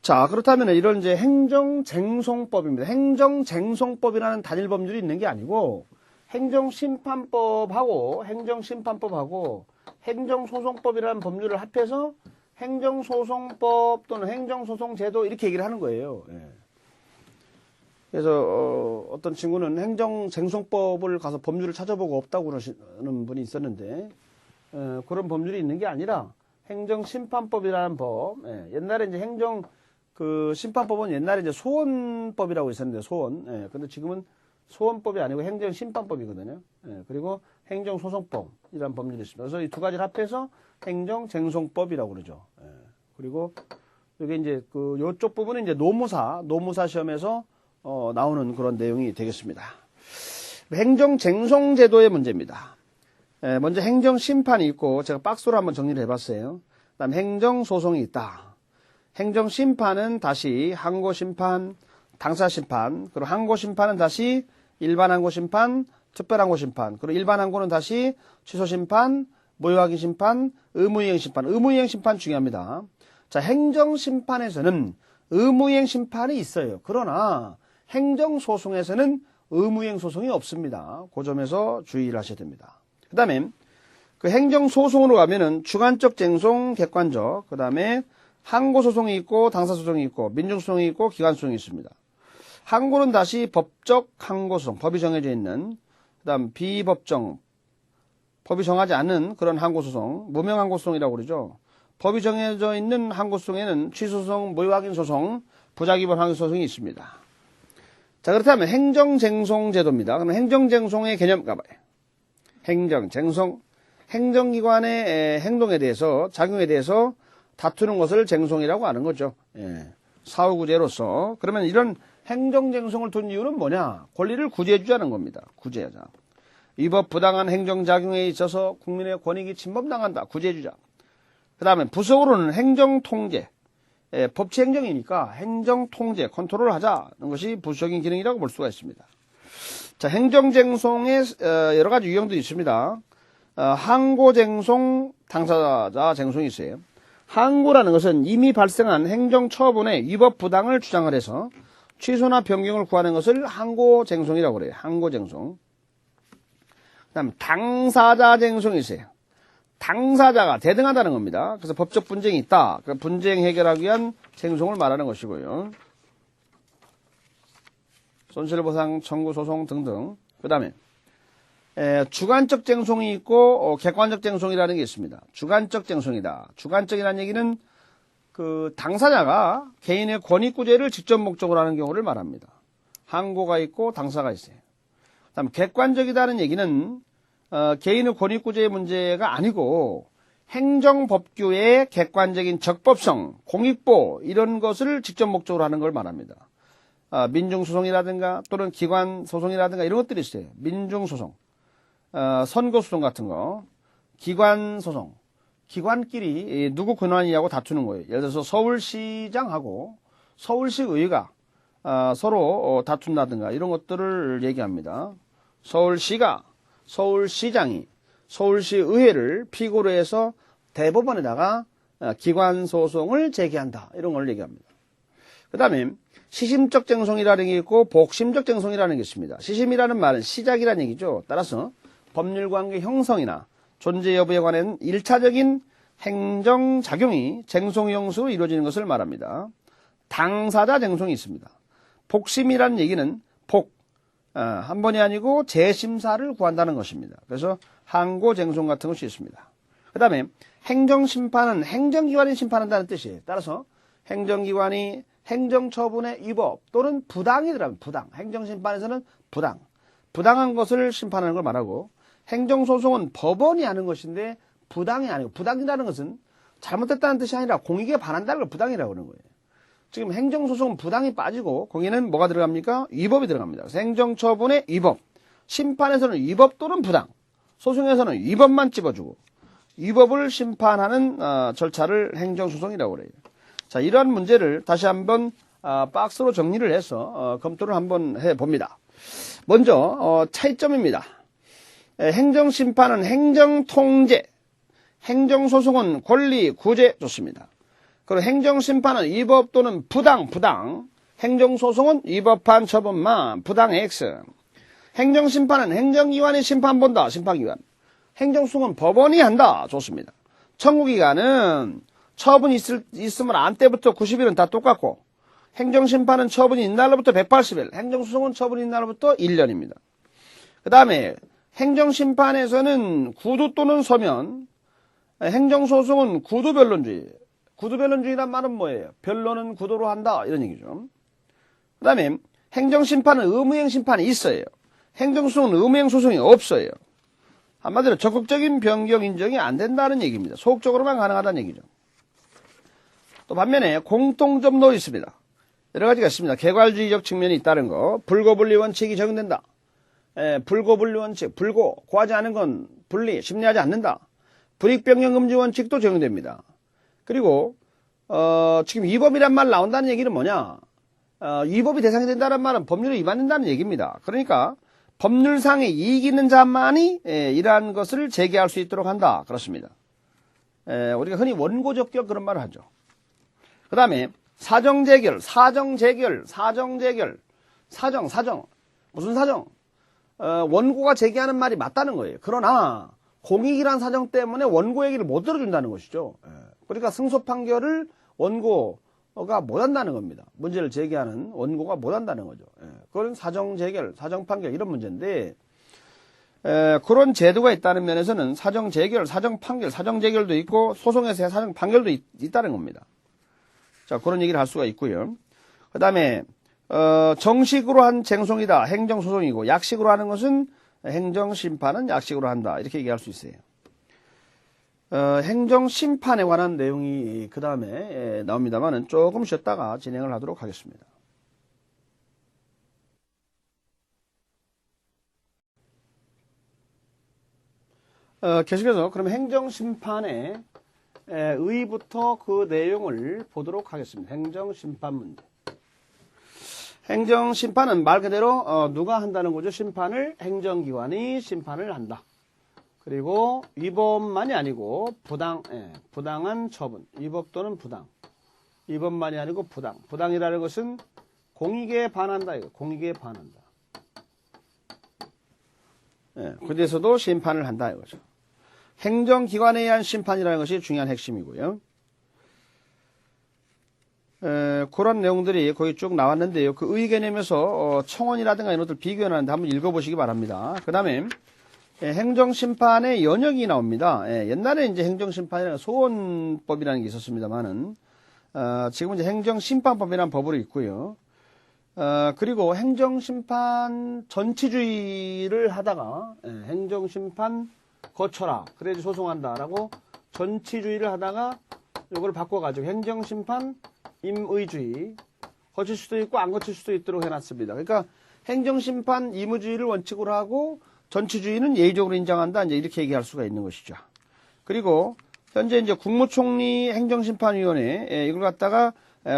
자, 그렇다면 이런 이제 행정쟁송법입니다. 행정쟁송법이라는 단일 법률이 있는 게 아니고 행정심판법하고 행정소송법이라는 법률을 합해서 행정소송법 또는 행정소송제도 이렇게 얘기를 하는 거예요. 예. 그래서 어떤 친구는 행정쟁송법을 가서 법률을 찾아보고 없다고 그러시는 분이 있었는데 그런 법률이 있는 게 아니라 행정심판법이라는 법. 예. 옛날에 이제 심판법은 옛날에 이제 소원법이라고 있었는데 소원. 예. 근데 지금은 소원법이 아니고 행정심판법이거든요. 예. 그리고 행정소송법이라는 법률이 있습니다. 그래서 이 두 가지를 합해서 행정쟁송법이라고 그러죠. 예. 그리고 이게 이제 요쪽 부분은 이제 노무사 시험에서 나오는 그런 내용이 되겠습니다. 행정쟁송제도의 문제입니다. 예. 먼저 행정심판이 있고 제가 박스로 한번 정리를 해봤어요. 그다음 행정소송이 있다. 행정심판은 다시 항고심판, 당사심판, 그리고 항고심판은 다시 일반항고심판, 특별항고심판, 그리고 일반항고는 다시 취소심판, 무효확인심판, 의무이행심판. 의무이행심판 중요합니다. 자, 행정심판에서는 의무이행심판이 있어요. 그러나 행정소송에서는 의무이행소송이 없습니다. 그 점에서 주의를 하셔야 됩니다. 그 다음에 그 행정소송으로 가면은 주관적 쟁송, 객관적, 그 다음에 항고소송이 있고 당사소송이 있고 민중소송이 있고 기관소송이 있습니다. 항고는 다시 법적 항고소송, 법이 정해져 있는, 그 다음 비법정, 법이 정하지 않는 그런 항고소송, 무명항고소송이라고 그러죠. 법이 정해져 있는 항고소송에는 취소소송, 무효확인소송, 부작위본 항고소송이 있습니다. 자, 그렇다면 행정쟁송제도입니다. 그럼 행정쟁송의 개념 가봐요. 행정쟁송, 행정기관의 행동에 대해서, 작용에 대해서 다투는 것을 쟁송이라고 하는 거죠. 예. 사후구제로서. 그러면 이런 행정쟁송을 둔 이유는 뭐냐? 권리를 구제해주자는 겁니다. 구제하자. 이 법 부당한 행정작용에 있어서 국민의 권익이 침범당한다. 구제해주자. 그 다음에 부속으로는 행정통제. 법치행정이니까 행정통제, 컨트롤 하자는 것이 부수적인 기능이라고 볼 수가 있습니다. 자, 행정쟁송의 여러 가지 유형들이 있습니다. 항고쟁송, 당사자 쟁송이 있어요. 항고라는 것은 이미 발생한 행정처분의 위법 부당을 주장을 해서 취소나 변경을 구하는 것을 항고쟁송이라고 그래요. 항고쟁송. 그 다음 당사자쟁송이 있어요. 당사자가 대등하다는 겁니다. 그래서 법적 분쟁이 있다. 그 분쟁 해결하기 위한 쟁송을 말하는 것이고요. 손실보상 청구 소송 등등. 그 다음에 주관적 쟁송이 있고 객관적 쟁송이라는 게 있습니다. 주관적 쟁송이다. 주관적이라는 얘기는 그 당사자가 개인의 권익구제를 직접 목적으로 하는 경우를 말합니다. 항고가 있고 당사가 있어요. 그 다음에 객관적이다는 얘기는 개인의 권익구제의 문제가 아니고 행정법규의 객관적인 적법성, 공익보 이런 것을 직접 목적으로 하는 걸 말합니다. 민중소송이라든가 또는 기관소송이라든가 이런 것들이 있어요. 민중소송, 선거소송 같은 거, 기관소송, 기관끼리 누구 권한이냐고 다투는 거예요. 예를 들어서 서울시장하고 서울시의회가 서로 다툰다든가 이런 것들을 얘기합니다. 서울시가 서울시장이 서울시의회를 피고로 해서 대법원에다가 기관소송을 제기한다. 이런 걸 얘기합니다. 그 다음에 시심적 쟁송이라는 게 있고 복심적 쟁송이라는 게 있습니다. 시심이라는 말은 시작이라는 얘기죠. 따라서 법률관계 형성이나 존재 여부에 관한 1차적인 행정작용이 쟁송 형식으로 이루어지는 것을 말합니다. 당사자 쟁송이 있습니다. 복심이라는 얘기는 한 번이 아니고 재심사를 구한다는 것입니다. 그래서 항고쟁송 같은 것이 있습니다. 그 다음에 행정심판은 행정기관이 심판한다는 뜻이에요. 따라서 행정기관이 행정처분의 위법 또는 부당이더라면 부당. 행정심판에서는 부당한 것을 심판하는 걸 말하고 행정소송은 법원이 하는 것인데 부당이 아니고 부당이라는 것은 잘못됐다는 뜻이 아니라 공익에 반한다는 걸 부당이라고 하는 거예요. 지금 행정소송은 부당이 빠지고 거기는 뭐가 들어갑니까? 위법이 들어갑니다. 그래서 행정처분의 위법, 심판에서는 위법 또는 부당, 소송에서는 위법만 집어주고 위법을 심판하는 절차를 행정소송이라고 그래요. 자, 이러한 문제를 다시 한번 박스로 정리를 해서 검토를 한번 해봅니다. 먼저 차이점입니다. 행정심판은 행정통제, 행정소송은 권리 구제 좋습니다. 그리고 행정심판은 위법 또는 부당, 행정소송은 위법한 처분만, 부당 X. 행정심판은 행정기관이 심판본다, 심판기관. 행정소송은 법원이 한다, 좋습니다. 청구기간은 처분이 있으면 안 때부터 90일은 다 똑같고, 행정심판은 처분이 있는 날로부터 180일, 행정소송은 처분이 있는 날로부터 1년입니다. 그 다음에 행정심판에서는 구두 또는 서면, 행정소송은 구두변론주의. 구두변론주의란 말은 뭐예요? 변론은 구도로 한다 이런 얘기죠. 그 다음에 행정심판은 의무행 심판이 있어요. 행정소송은 의무행 소송이 없어요. 한마디로 적극적인 변경 인정이 안 된다는 얘기입니다. 소극적으로만 가능하다는 얘기죠. 또 반면에 공통점도 있습니다. 여러 가지가 있습니다. 개괄주의적 측면이 있다는 거. 불고분리 원칙이 적용된다. 불고분리 원칙, 고하지 않은 건 분리, 심리하지 않는다. 불이익변경 금지 원칙도 적용됩니다. 그리고 지금 위법이란 말 나온다는 얘기는 뭐냐? 위법이 대상이 된다는 말은 법률에 위반된다는 얘기입니다. 그러니까 법률상의 이익 있는 자만이 이러한 것을 제기할 수 있도록 한다. 그렇습니다. 우리가 흔히 원고적격 그런 말을 하죠. 그 다음에 사정재결. 무슨 사정? 원고가 제기하는 말이 맞다는 거예요. 그러나 공익이란 사정 때문에 원고 얘기를 못 들어준다는 것이죠. 그러니까 승소 판결을 원고가 못한다는 겁니다. 문제를 제기하는 원고가 못한다는 거죠. 그건 사정 재결, 사정 판결 이런 문제인데 그런 제도가 있다는 면에서는 사정 재결, 사정 판결, 사정 재결도 있고 소송에서의 사정 판결도 있다는 겁니다. 자, 그런 얘기를 할 수가 있고요. 그 다음에 정식으로 한 쟁송이다. 행정소송이고 약식으로 하는 것은 행정심판은 약식으로 한다. 이렇게 얘기할 수 있어요. 행정심판에 관한 내용이 그 다음에 나옵니다만은 조금 쉬었다가 진행을 하도록 하겠습니다. 계속해서 그럼 행정심판의 의부터 그 내용을 보도록 하겠습니다. 행정심판 문제. 행정심판은 말 그대로 누가 한다는 거죠? 심판을 행정기관이 심판을 한다. 그리고 위법만이 아니고 부당한 처분, 위법 또는 부당. 위법만이 아니고 부당. 부당이라는 것은 공익에 반한다. 이거. 공익에 반한다. 그 대해서도 심판을 한다 이거죠. 행정기관에 의한 심판이라는 것이 중요한 핵심이고요. 그런 내용들이 거기 쭉 나왔는데요. 그 의 개념에서 청원이라든가 이런 것들 비교하는데 한번 읽어보시기 바랍니다. 그 다음에 행정심판의 연역이 나옵니다. 옛날에 이제 행정심판이라는 소원법이라는 게 있었습니다만은 지금은 이제 행정심판법이라는 법으로 있고요. 그리고 행정심판 전치주의를 하다가 행정심판 거쳐라 그래야지 소송한다라고 전치주의를 하다가 이걸 바꿔가지고 행정심판 임의주의 거칠 수도 있고 안 거칠 수도 있도록 해놨습니다. 그러니까 행정심판 임의주의를 원칙으로 하고 전치주의는 예의적으로 인정한다 이제 이렇게 얘기할 수가 있는 것이죠. 그리고 현재 이제 국무총리 행정심판위원회 이걸 갖다가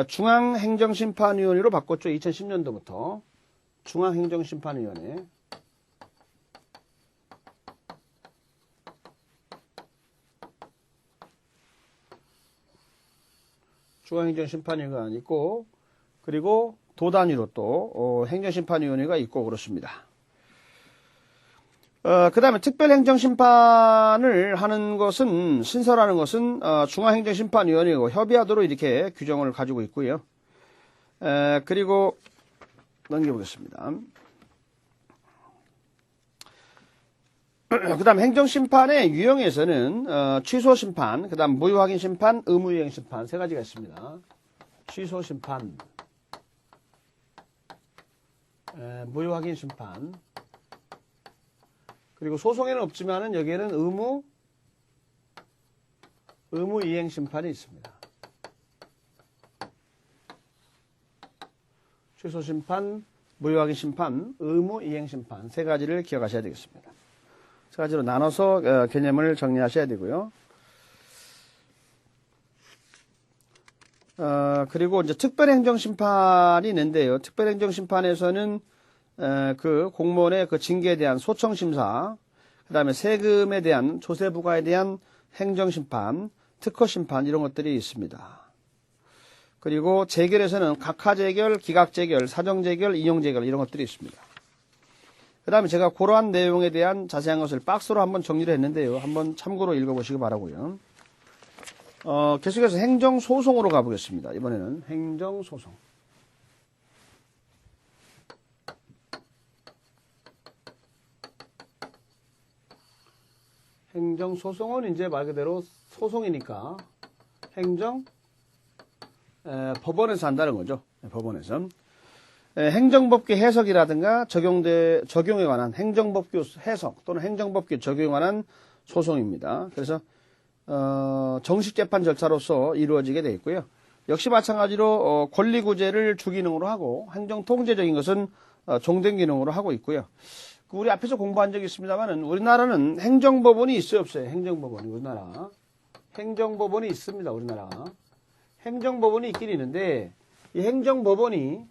중앙행정심판위원회로 바꿨죠. 2010년도부터 중앙행정심판위원회. 중앙행정심판위가 있고 그리고 도 단위로 또 행정심판위원회가 있고 그렇습니다. 그 다음에 특별행정심판을 하는 것은 신설하는 것은 중앙행정심판위원회고 협의하도록 이렇게 규정을 가지고 있고요. 그리고 넘겨보겠습니다. 그 다음 행정심판의 유형에서는 취소심판, 그 다음 무효확인심판, 의무이행심판 세 가지가 있습니다. 취소심판, 무효확인심판, 그리고 소송에는 없지만은 여기에는 의무이행심판이 있습니다. 취소심판, 무효확인심판, 의무이행심판 세 가지를 기억하셔야 되겠습니다. 세 가지로 나눠서 개념을 정리하셔야 되고요. 그리고 이제 특별행정심판이 있는데요. 특별행정심판에서는 그 공무원의 그 징계에 대한 소청심사, 그 다음에 세금에 대한 조세부과에 대한 행정심판, 특허심판 이런 것들이 있습니다. 그리고 재결에서는 각하재결, 기각재결, 사정재결, 인용재결 이런 것들이 있습니다. 그 다음에 제가 그러한 내용에 대한 자세한 것을 박스로 한번 정리를 했는데요. 한번 참고로 읽어보시기 바라고요. 계속해서 행정소송으로 가보겠습니다. 이번에는 행정소송. 행정소송은 이제 말 그대로 소송이니까 법원에서 한다는 거죠. 법원에서. 행정법규 해석이라든가 적용에 관한 행정법규 해석 또는 행정법규 적용에 관한 소송입니다. 그래서 정식 재판 절차로서 이루어지게 되어 있고요. 역시 마찬가지로 권리구제를 주기능으로 하고 행정통제적인 것은 종전기능으로 하고 있고요. 우리 앞에서 공부한 적이 있습니다만은 우리나라는 행정법원이 있어요, 없어요? 행정법원이 우리나라 행정법원이 있습니다. 우리나라가 행정법원이 있긴 있는데 이 행정법원이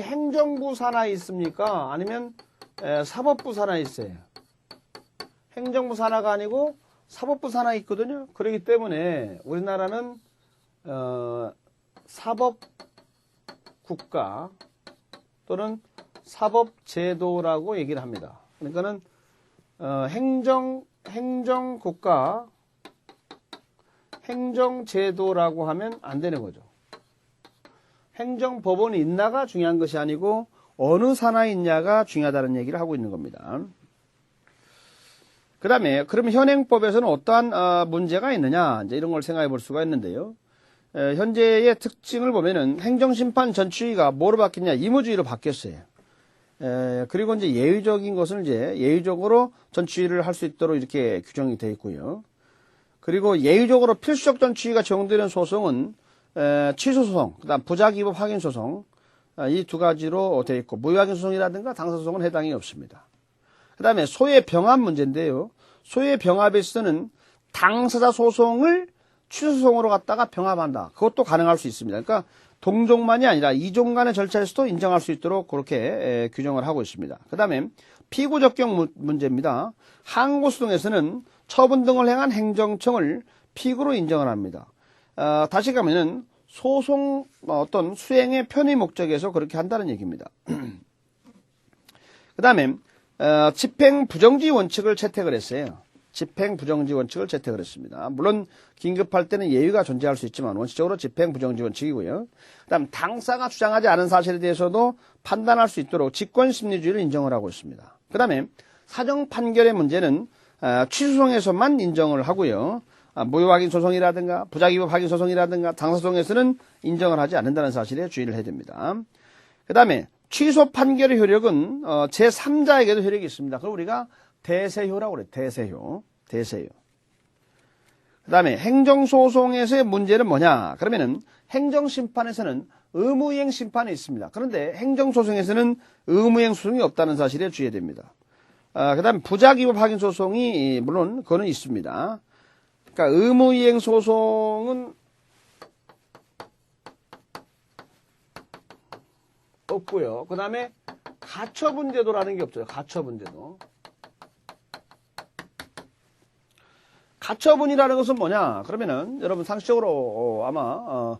행정부 산하에 있습니까? 아니면 사법부 산하에 있어요? 행정부 산하가 아니고 사법부 산하에 있거든요. 그렇기 때문에 우리나라는 사법국가 또는 사법제도라고 얘기를 합니다. 그러니까는 행정국가, 행정제도라고 하면 안 되는 거죠. 행정법원이 있나가 중요한 것이 아니고 어느 산하에 있냐가 중요하다는 얘기를 하고 있는 겁니다. 그 다음에 그럼 현행법에서는 어떠한 문제가 있느냐 이제 이런 걸 생각해 볼 수가 있는데요. 현재의 특징을 보면은 행정심판 전치주의가 뭐로 바뀌냐? 임의주의로 바뀌었어요. 그리고 이제 예의적인 것은 이제 예의적으로 전치주의를 할 수 있도록 이렇게 규정이 되어 있고요. 그리고 예의적으로 필수적 전치주의가 적용되는 소송은 취소소송, 그다음 부작위법 확인소송 이 두 가지로 되어 있고 무효확인 소송이라든가 당사소송은 해당이 없습니다. 그 다음에 소외 병합 문제인데요. 소외 병합에 있어서는 당사자 소송을 취소소송으로 갖다가 병합한다. 그것도 가능할 수 있습니다. 그러니까 동종만이 아니라 이종 간의 절차에서도 인정할 수 있도록 그렇게 규정을 하고 있습니다. 그 다음에 피고 적격 문제입니다. 항고소송에서는 처분 등을 행한 행정청을 피고로 인정을 합니다. 다시 가면은 소송 어떤 수행의 편의 목적에서 그렇게 한다는 얘기입니다. 그 다음에 집행 부정지 원칙을 채택을 했어요. 집행 부정지 원칙을 채택을 했습니다. 물론 긴급할 때는 예외가 존재할 수 있지만 원칙적으로 집행 부정지 원칙이고요. 그다음 당사가 주장하지 않은 사실에 대해서도 판단할 수 있도록 직권심리주의를 인정을 하고 있습니다. 그다음에 사정 판결의 문제는 취소송에서만 인정을 하고요. 무효 확인 소송이라든가 부작위법 확인 소송이라든가 당사소송에서는 인정을 하지 않는다는 사실에 주의를 해야 됩니다. 그다음에 취소 판결의 효력은 제3자에게도 효력이 있습니다. 그걸 우리가 대세효라고 그래요. 대세효. 그 다음에 행정소송에서의 문제는 뭐냐? 그러면은 행정심판에서는 의무이행 심판이 있습니다. 그런데 행정소송에서는 의무이행 소송이 없다는 사실에 주의해야 됩니다. 그 다음에 부작위법 확인 소송이 물론 그거는 있습니다. 그러니까 의무이행 소송은 없고요. 그 다음에 가처분제도라는 게 없어요. 가처분제도. 가처분이라는 것은 뭐냐? 그러면은 여러분 상식적으로 아마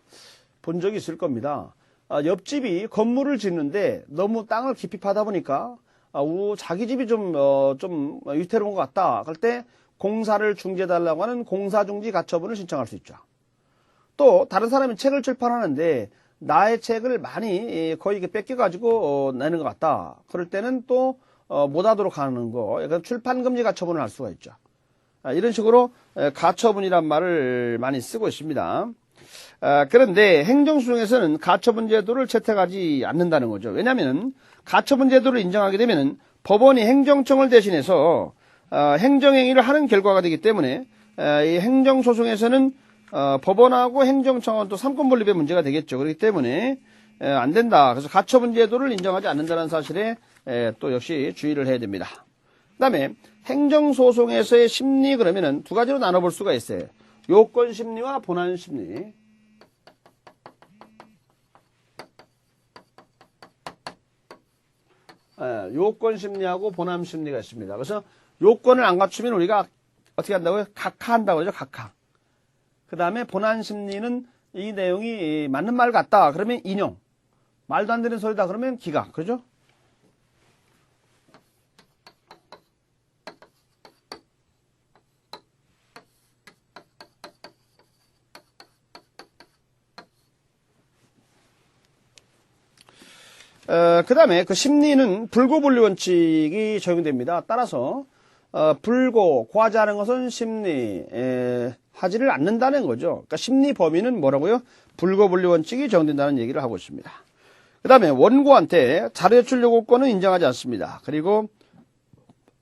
본 적이 있을 겁니다. 옆집이 건물을 짓는데 너무 땅을 깊이 파다 보니까 자기 집이 좀 위태로운 것 같다. 그럴 때 공사를 중지해달라고 하는 공사중지 가처분을 신청할 수 있죠. 또 다른 사람이 책을 출판하는데 나의 책을 많이 거의 뺏겨가지고 내는 것 같다. 그럴 때는 또 못하도록 하는 거. 약간 출판금지 가처분을 할 수가 있죠. 이런 식으로 가처분이란 말을 많이 쓰고 있습니다. 그런데 행정소송에서는 가처분 제도를 채택하지 않는다는 거죠. 왜냐하면 가처분 제도를 인정하게 되면 법원이 행정청을 대신해서 행정행위를 하는 결과가 되기 때문에 이 행정소송에서는 법원하고 행정청은 또 삼권분립의 문제가 되겠죠. 그렇기 때문에 안 된다. 그래서 가처분 제도를 인정하지 않는다는 사실에 또 역시 주의를 해야 됩니다. 그 다음에 행정소송에서의 심리 그러면은 두 가지로 나눠볼 수가 있어요. 요건심리와 본안심리. 요건심리하고 본안심리가 있습니다. 그래서 요건을 안 갖추면 우리가 어떻게 한다고요? 각하한다고 하죠. 각하. 그 다음에 본안심리는 이 내용이 맞는 말 같다. 그러면 인용. 말도 안 되는 소리다. 그러면 기각. 그죠? 그 다음에 그 심리는 불고분리 원칙이 적용됩니다. 따라서 불고, 고하지 것은 심리, 하지를 않는다는 거죠. 그러니까 심리 범위는 뭐라고요? 불고분리 원칙이 적용된다는 얘기를 하고 있습니다. 그 다음에 원고한테 자료 제출 요구권은 인정하지 않습니다. 그리고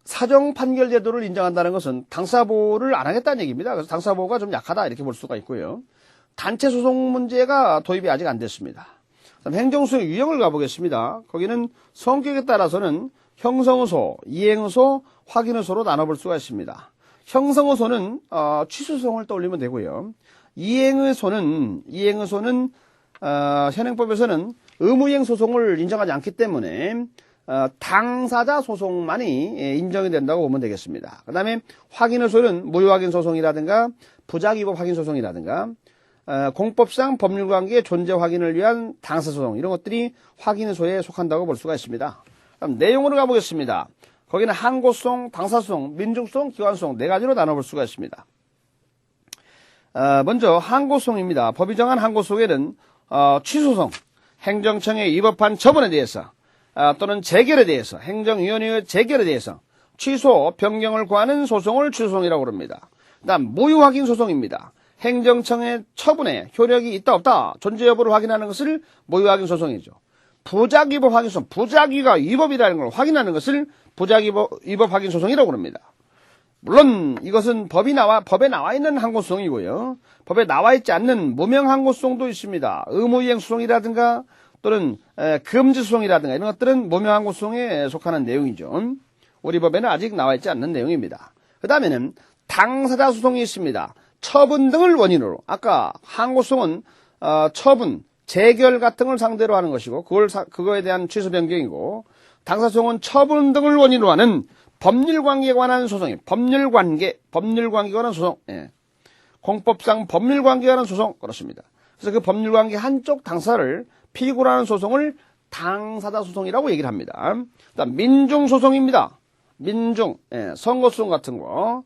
사정 판결 제도를 인정한다는 것은 당사보호를 안 하겠다는 얘기입니다. 그래서 당사보호가 좀 약하다 이렇게 볼 수가 있고요. 단체 소송 문제가 도입이 아직 안 됐습니다. 행정소송의 유형을 가보겠습니다. 거기는 성격에 따라서는 형성의소, 이행의소, 확인의소로 나눠볼 수가 있습니다. 형성의소는 취소소송을 떠올리면 되고요. 이행의소는 현행법에서는 의무이행 소송을 인정하지 않기 때문에 당사자 소송만이 인정이 된다고 보면 되겠습니다. 그 다음에 확인의소는 무효확인 소송이라든가 부작위법 확인 소송이라든가 공법상 법률관계의 존재 확인을 위한 당사소송 이런 것들이 확인의소에 속한다고 볼 수가 있습니다. 그럼 내용으로 가보겠습니다. 거기는 항고소송, 당사소송, 민중소송, 기관소송 네 가지로 나눠볼 수가 있습니다. 먼저 항고소송입니다. 법이 정한 항고소송에는 취소소송, 행정청의 위법한 처분에 대해서 또는 재결에 대해서, 행정위원회의 재결에 대해서 취소, 변경을 구하는 소송을 취소소송이라고 합니다. 그 다음 무효확인 소송입니다. 행정청의 처분에 효력이 있다 없다 존재 여부를 확인하는 것을 무효확인 소송이죠. 부작위법 확인 소송, 부작위가 위법이라는 걸 확인하는 것을 부작위법 확인 소송이라고 합니다. 물론 이것은 법에 나와 있는 항고소송이고요. 법에 나와 있지 않는 무명 항고소송도 있습니다. 의무이행 소송이라든가 또는 금지 소송이라든가 이런 것들은 무명 항고소송에 속하는 내용이죠. 우리 법에는 아직 나와 있지 않는 내용입니다. 그 다음에는 당사자 소송이 있습니다. 처분 등을 원인으로, 아까 항고소송은 처분, 재결 같은 걸 상대로 하는 것이고 그거에 대한 취소 변경이고, 당사소송은 처분 등을 원인으로 하는 법률관계에 관한 소송이 법률관계에 관한 소송, 예. 공법상 법률관계에 관한 소송 그렇습니다. 그래서 그 법률관계 한쪽 당사를 피고로 하는 소송을 당사자 소송이라고 얘기를 합니다. 그다음 민중소송입니다. 민중, 예, 선거소송 같은 거.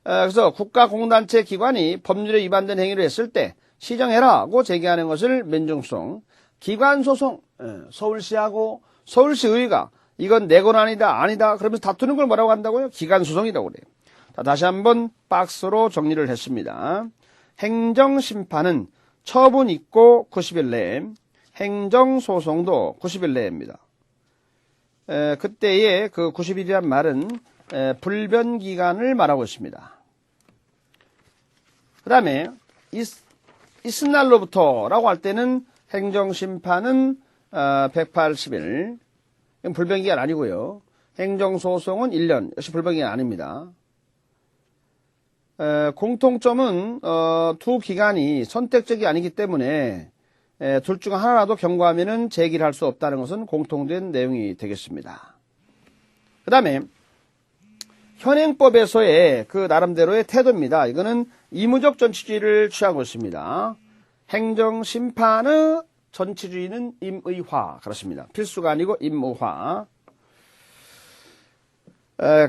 그래서 국가공단체 기관이 법률에 위반된 행위를 했을 때 시정해라고 제기하는 것을 민중소송. 기관소송, 예, 서울시하고 서울시의회가 이건 내 건 아니다 그러면서 다투는 걸 뭐라고 한다고요? 기관소송이라고 그래요. 자, 다시 한번 박스로 정리를 했습니다. 행정심판은 처분 있고 90일 내에, 행정소송도 90일 내입니다. 그때의 그 90일이란 말은 불변기간을 말하고 있습니다. 그 다음에 이튿날로부터라고 할 때는 행정심판은 180일, 이건 불변기간 아니고요. 행정소송은 1년, 역시 불변기간 아닙니다. 공통점은 두 기간이 선택적이 아니기 때문에 둘 중 하나라도 경과하면은 제기를 할 수 없다는 것은 공통된 내용이 되겠습니다. 그 다음에 현행법에서의 그 나름대로의 태도입니다. 이거는 이무적 전치주의를 취하고 있습니다. 행정심판의 전치주의는 임의화 그렇습니다. 필수가 아니고 임의화.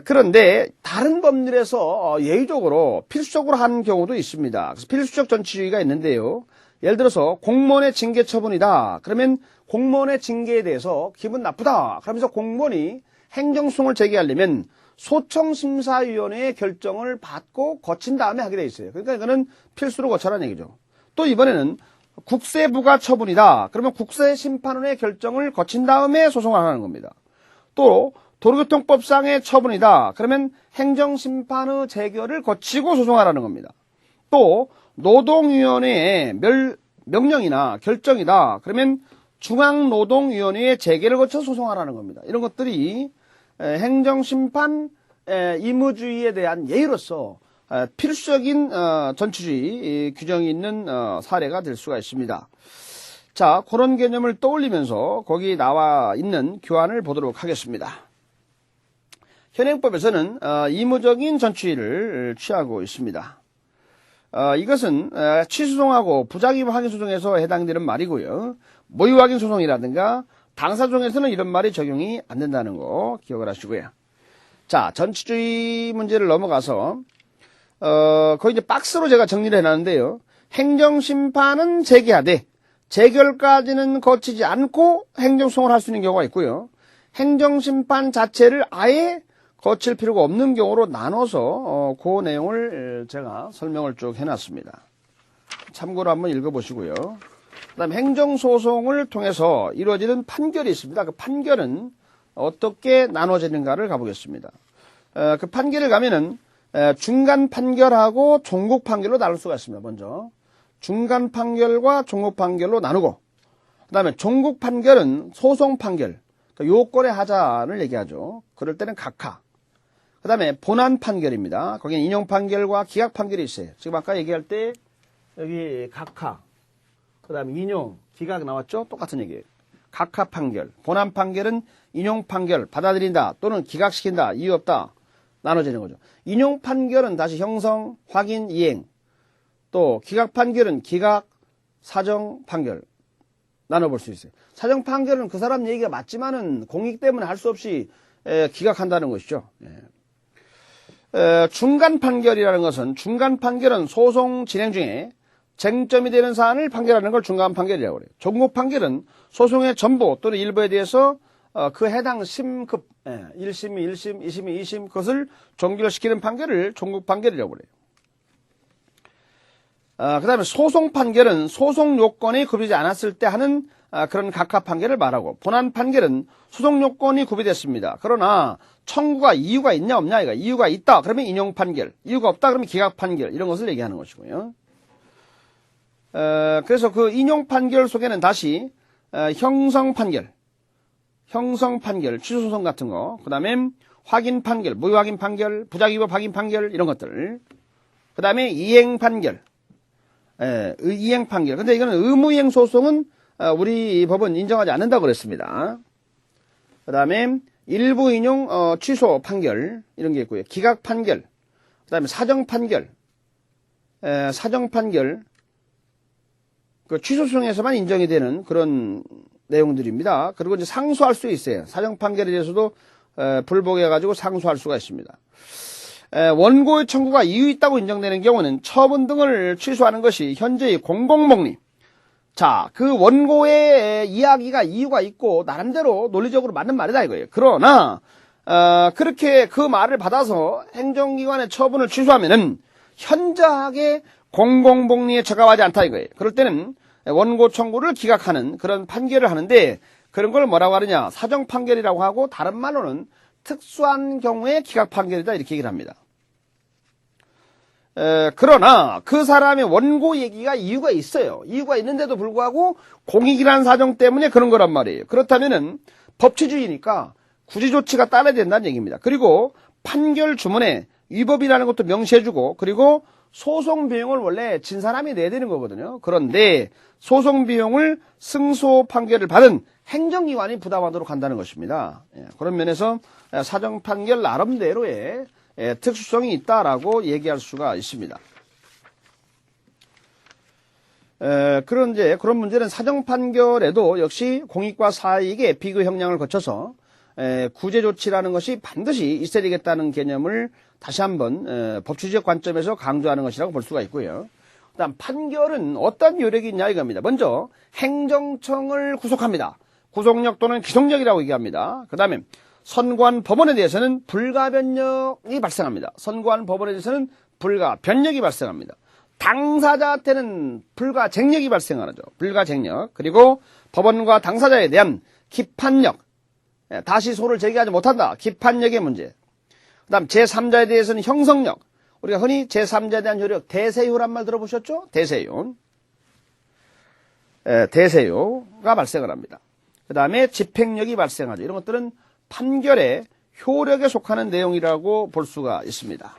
그런데 다른 법률에서 예의적으로 필수적으로 하는 경우도 있습니다. 그래서 필수적 전치주의가 있는데요. 예를 들어서 공무원의 징계 처분이다. 그러면 공무원의 징계에 대해서 기분 나쁘다. 그러면서 공무원이 행정소송을 제기하려면 소청심사위원회의 결정을 받고 거친 다음에 하게 돼 있어요. 그러니까 이거는 필수로 거쳐라는 얘기죠. 또 이번에는 국세부가 처분이다. 그러면 국세심판원의 결정을 거친 다음에 소송을 하는 겁니다. 또 도로교통법상의 처분이다. 그러면 행정심판의 재결을 거치고 소송하라는 겁니다. 또 노동위원회의 명령이나 결정이다. 그러면 중앙노동위원회의 재결을 거쳐 소송하라는 겁니다. 이런 것들이 행정심판 임의주의에 대한 예의로서 필수적인 전치주의 규정이 있는 사례가 될 수가 있습니다. 자, 그런 개념을 떠올리면서 거기 나와 있는 교환을 보도록 하겠습니다. 현행법에서는 임의적인 전치주의를 취하고 있습니다. 이것은 취소송하고 부작위 확인 소송에서 해당되는 말이고요. 모의 확인 소송이라든가 당사소송에서는 이런 말이 적용이 안 된다는 거 기억을 하시고요. 자, 전치주의 문제를 넘어가서 거기 이제 박스로 제가 정리를 해놨는데요. 행정심판은 제기하되 재결까지는 거치지 않고 행정소송을 할 수 있는 경우가 있고요. 행정심판 자체를 아예 거칠 필요가 없는 경우로 나눠서 그 내용을 제가 설명을 쭉 해놨습니다. 참고로 한번 읽어보시고요. 그 다음에 행정소송을 통해서 이루어지는 판결이 있습니다. 그 판결은 어떻게 나눠지는가를 가보겠습니다. 그 판결을 가면은 중간 판결하고 종국 판결로 나눌 수가 있습니다. 먼저 중간 판결과 종국 판결로 나누고, 그 다음에 종국 판결은 소송 판결, 그러니까 요건의 하자를 얘기하죠. 그럴 때는 각하. 그 다음에 본안 판결입니다. 거기는 인용 판결과 기각 판결이 있어요. 지금 아까 얘기할 때 여기 각하, 그 다음에 인용, 기각 나왔죠? 똑같은 얘기예요. 각하 판결, 본안 판결은 인용 판결 받아들인다 또는 기각시킨다, 이유 없다 나눠지는 거죠. 인용 판결은 다시 형성, 확인, 이행. 또 기각 판결은 기각, 사정 판결 나눠볼 수 있어요. 사정 판결은 그 사람 얘기가 맞지만은 공익 때문에 할 수 없이 기각한다는 것이죠. 중간 판결이라는 것은, 중간 판결은 소송 진행 중에 쟁점이 되는 사안을 판결하는 걸 중간 판결이라고 그래요. 종국 판결은 소송의 전부 또는 일부에 대해서 그 해당 심급, 1심이 1심, 2심이 2심, 그것을 종결시키는 판결을 종국 판결이라고 그래요. 그 다음에 소송 판결은 소송 요건이 구비되지 않았을 때 하는 그런 각하 판결을 말하고, 본안 판결은 소송 요건이 구비됐습니다. 그러나 청구가 이유가 있냐 없냐, 이거 이유가 있다 그러면 인용 판결, 이유가 없다 그러면 기각 판결, 이런 것을 얘기하는 것이고요. 그래서 그 인용 판결 속에는 다시 형성 판결, 취소소송 같은 거, 그 다음에 확인 판결, 무효 확인 판결, 부작위법 확인 판결 이런 것들. 그 다음에 이행 판결, 이행 판결. 근데 이거는 의무이행 소송은 우리 법은 인정하지 않는다고 그랬습니다. 그 다음에 일부 인용 취소 판결 이런 게 있고요. 기각 판결, 그 다음에 사정 판결, 사정 판결, 그 취소소송에서만 인정이 되는 그런 내용들입니다. 그리고 이제 상소할 수 있어요. 사정 판결에 대해서도 불복해가지고 상소할 수가 있습니다. 원고의 청구가 이유 있다고 인정되는 경우는 처분 등을 취소하는 것이 현재의 공공복리. 자, 그 원고의 이야기가 이유가 있고 나름대로 논리적으로 맞는 말이다 이거예요. 그러나 그렇게 그 말을 받아서 행정기관의 처분을 취소하면은 현저하게 공공복리에 적합하지 않다 이거예요. 그럴 때는 원고 청구를 기각하는 그런 판결을 하는데 그런 걸 뭐라고 하느냐, 사정 판결이라고 하고 다른 말로는 특수한 경우에 기각 판결이다 이렇게 얘기를 합니다. 그러나 그 사람의 원고 얘기가 이유가 있어요. 이유가 있는데도 불구하고 공익이라는 사정 때문에 그런 거란 말이에요. 그렇다면은 법치주의니까 구제조치가 따라야 된다는 얘기입니다. 그리고 판결 주문에 위법이라는 것도 명시해주고, 그리고 소송 비용을 원래 진 사람이 내야 되는 거거든요. 그런데 소송 비용을 승소 판결을 받은 행정기관이 부담하도록 한다는 것입니다. 그런 면에서 사정 판결 나름대로의 특수성이 있다라고 얘기할 수가 있습니다. 그런 문제는 사정 판결에도 역시 공익과 사익의 비교 형량을 거쳐서 구제 조치라는 것이 반드시 있어야 되겠다는 개념을 다시 한번 법치적 관점에서 강조하는 것이라고 볼 수가 있고요. 그다음 판결은 어떤 요력이 있냐 이겁니다. 먼저 행정청을 구속합니다. 구속력 또는 기속력이라고 얘기합니다. 그 다음에 선고한 법원에 대해서는 불가변력이 발생합니다. 선고한 법원에 대해서는 불가변력이 발생합니다. 당사자한테는 불가쟁력이 발생하죠. 불가쟁력. 그리고 법원과 당사자에 대한 기판력, 다시 소를 제기하지 못한다. 기판력의 문제. 그 다음 제3자에 대해서는 형성력. 우리가 흔히 제3자에 대한 효력, 대세효란 말 들어보셨죠? 대세효. 대세효가 발생을 합니다. 그 다음에 집행력이 발생하죠. 이런 것들은 판결의 효력에 속하는 내용이라고 볼 수가 있습니다.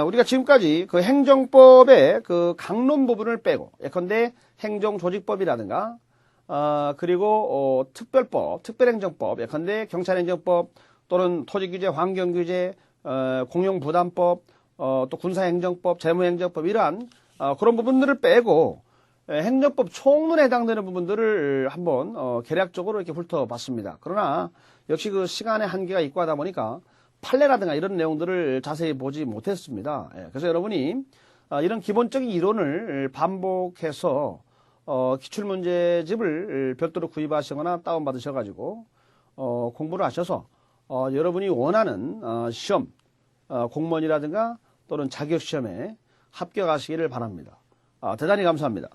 우리가 지금까지 그 행정법의 그 강론 부분을 빼고, 예컨대 행정조직법이라든가, 그리고 특별법, 특별행정법, 예컨대 경찰행정법 또는 토지규제, 환경규제, 공용부담법, 또 군사행정법, 재무행정법 이러한 그런 부분들을 빼고 행정법 총론에 해당되는 부분들을 한번 개략적으로 이렇게 훑어봤습니다. 그러나 역시 그 시간의 한계가 있고 하다 보니까 판례라든가 이런 내용들을 자세히 보지 못했습니다. 그래서 여러분이 이런 기본적인 이론을 반복해서 기출문제집을 별도로 구입하시거나 다운받으셔가지고 공부를 하셔서 여러분이 원하는 시험, 공무원이라든가 또는 자격시험에 합격하시기를 바랍니다. 대단히 감사합니다.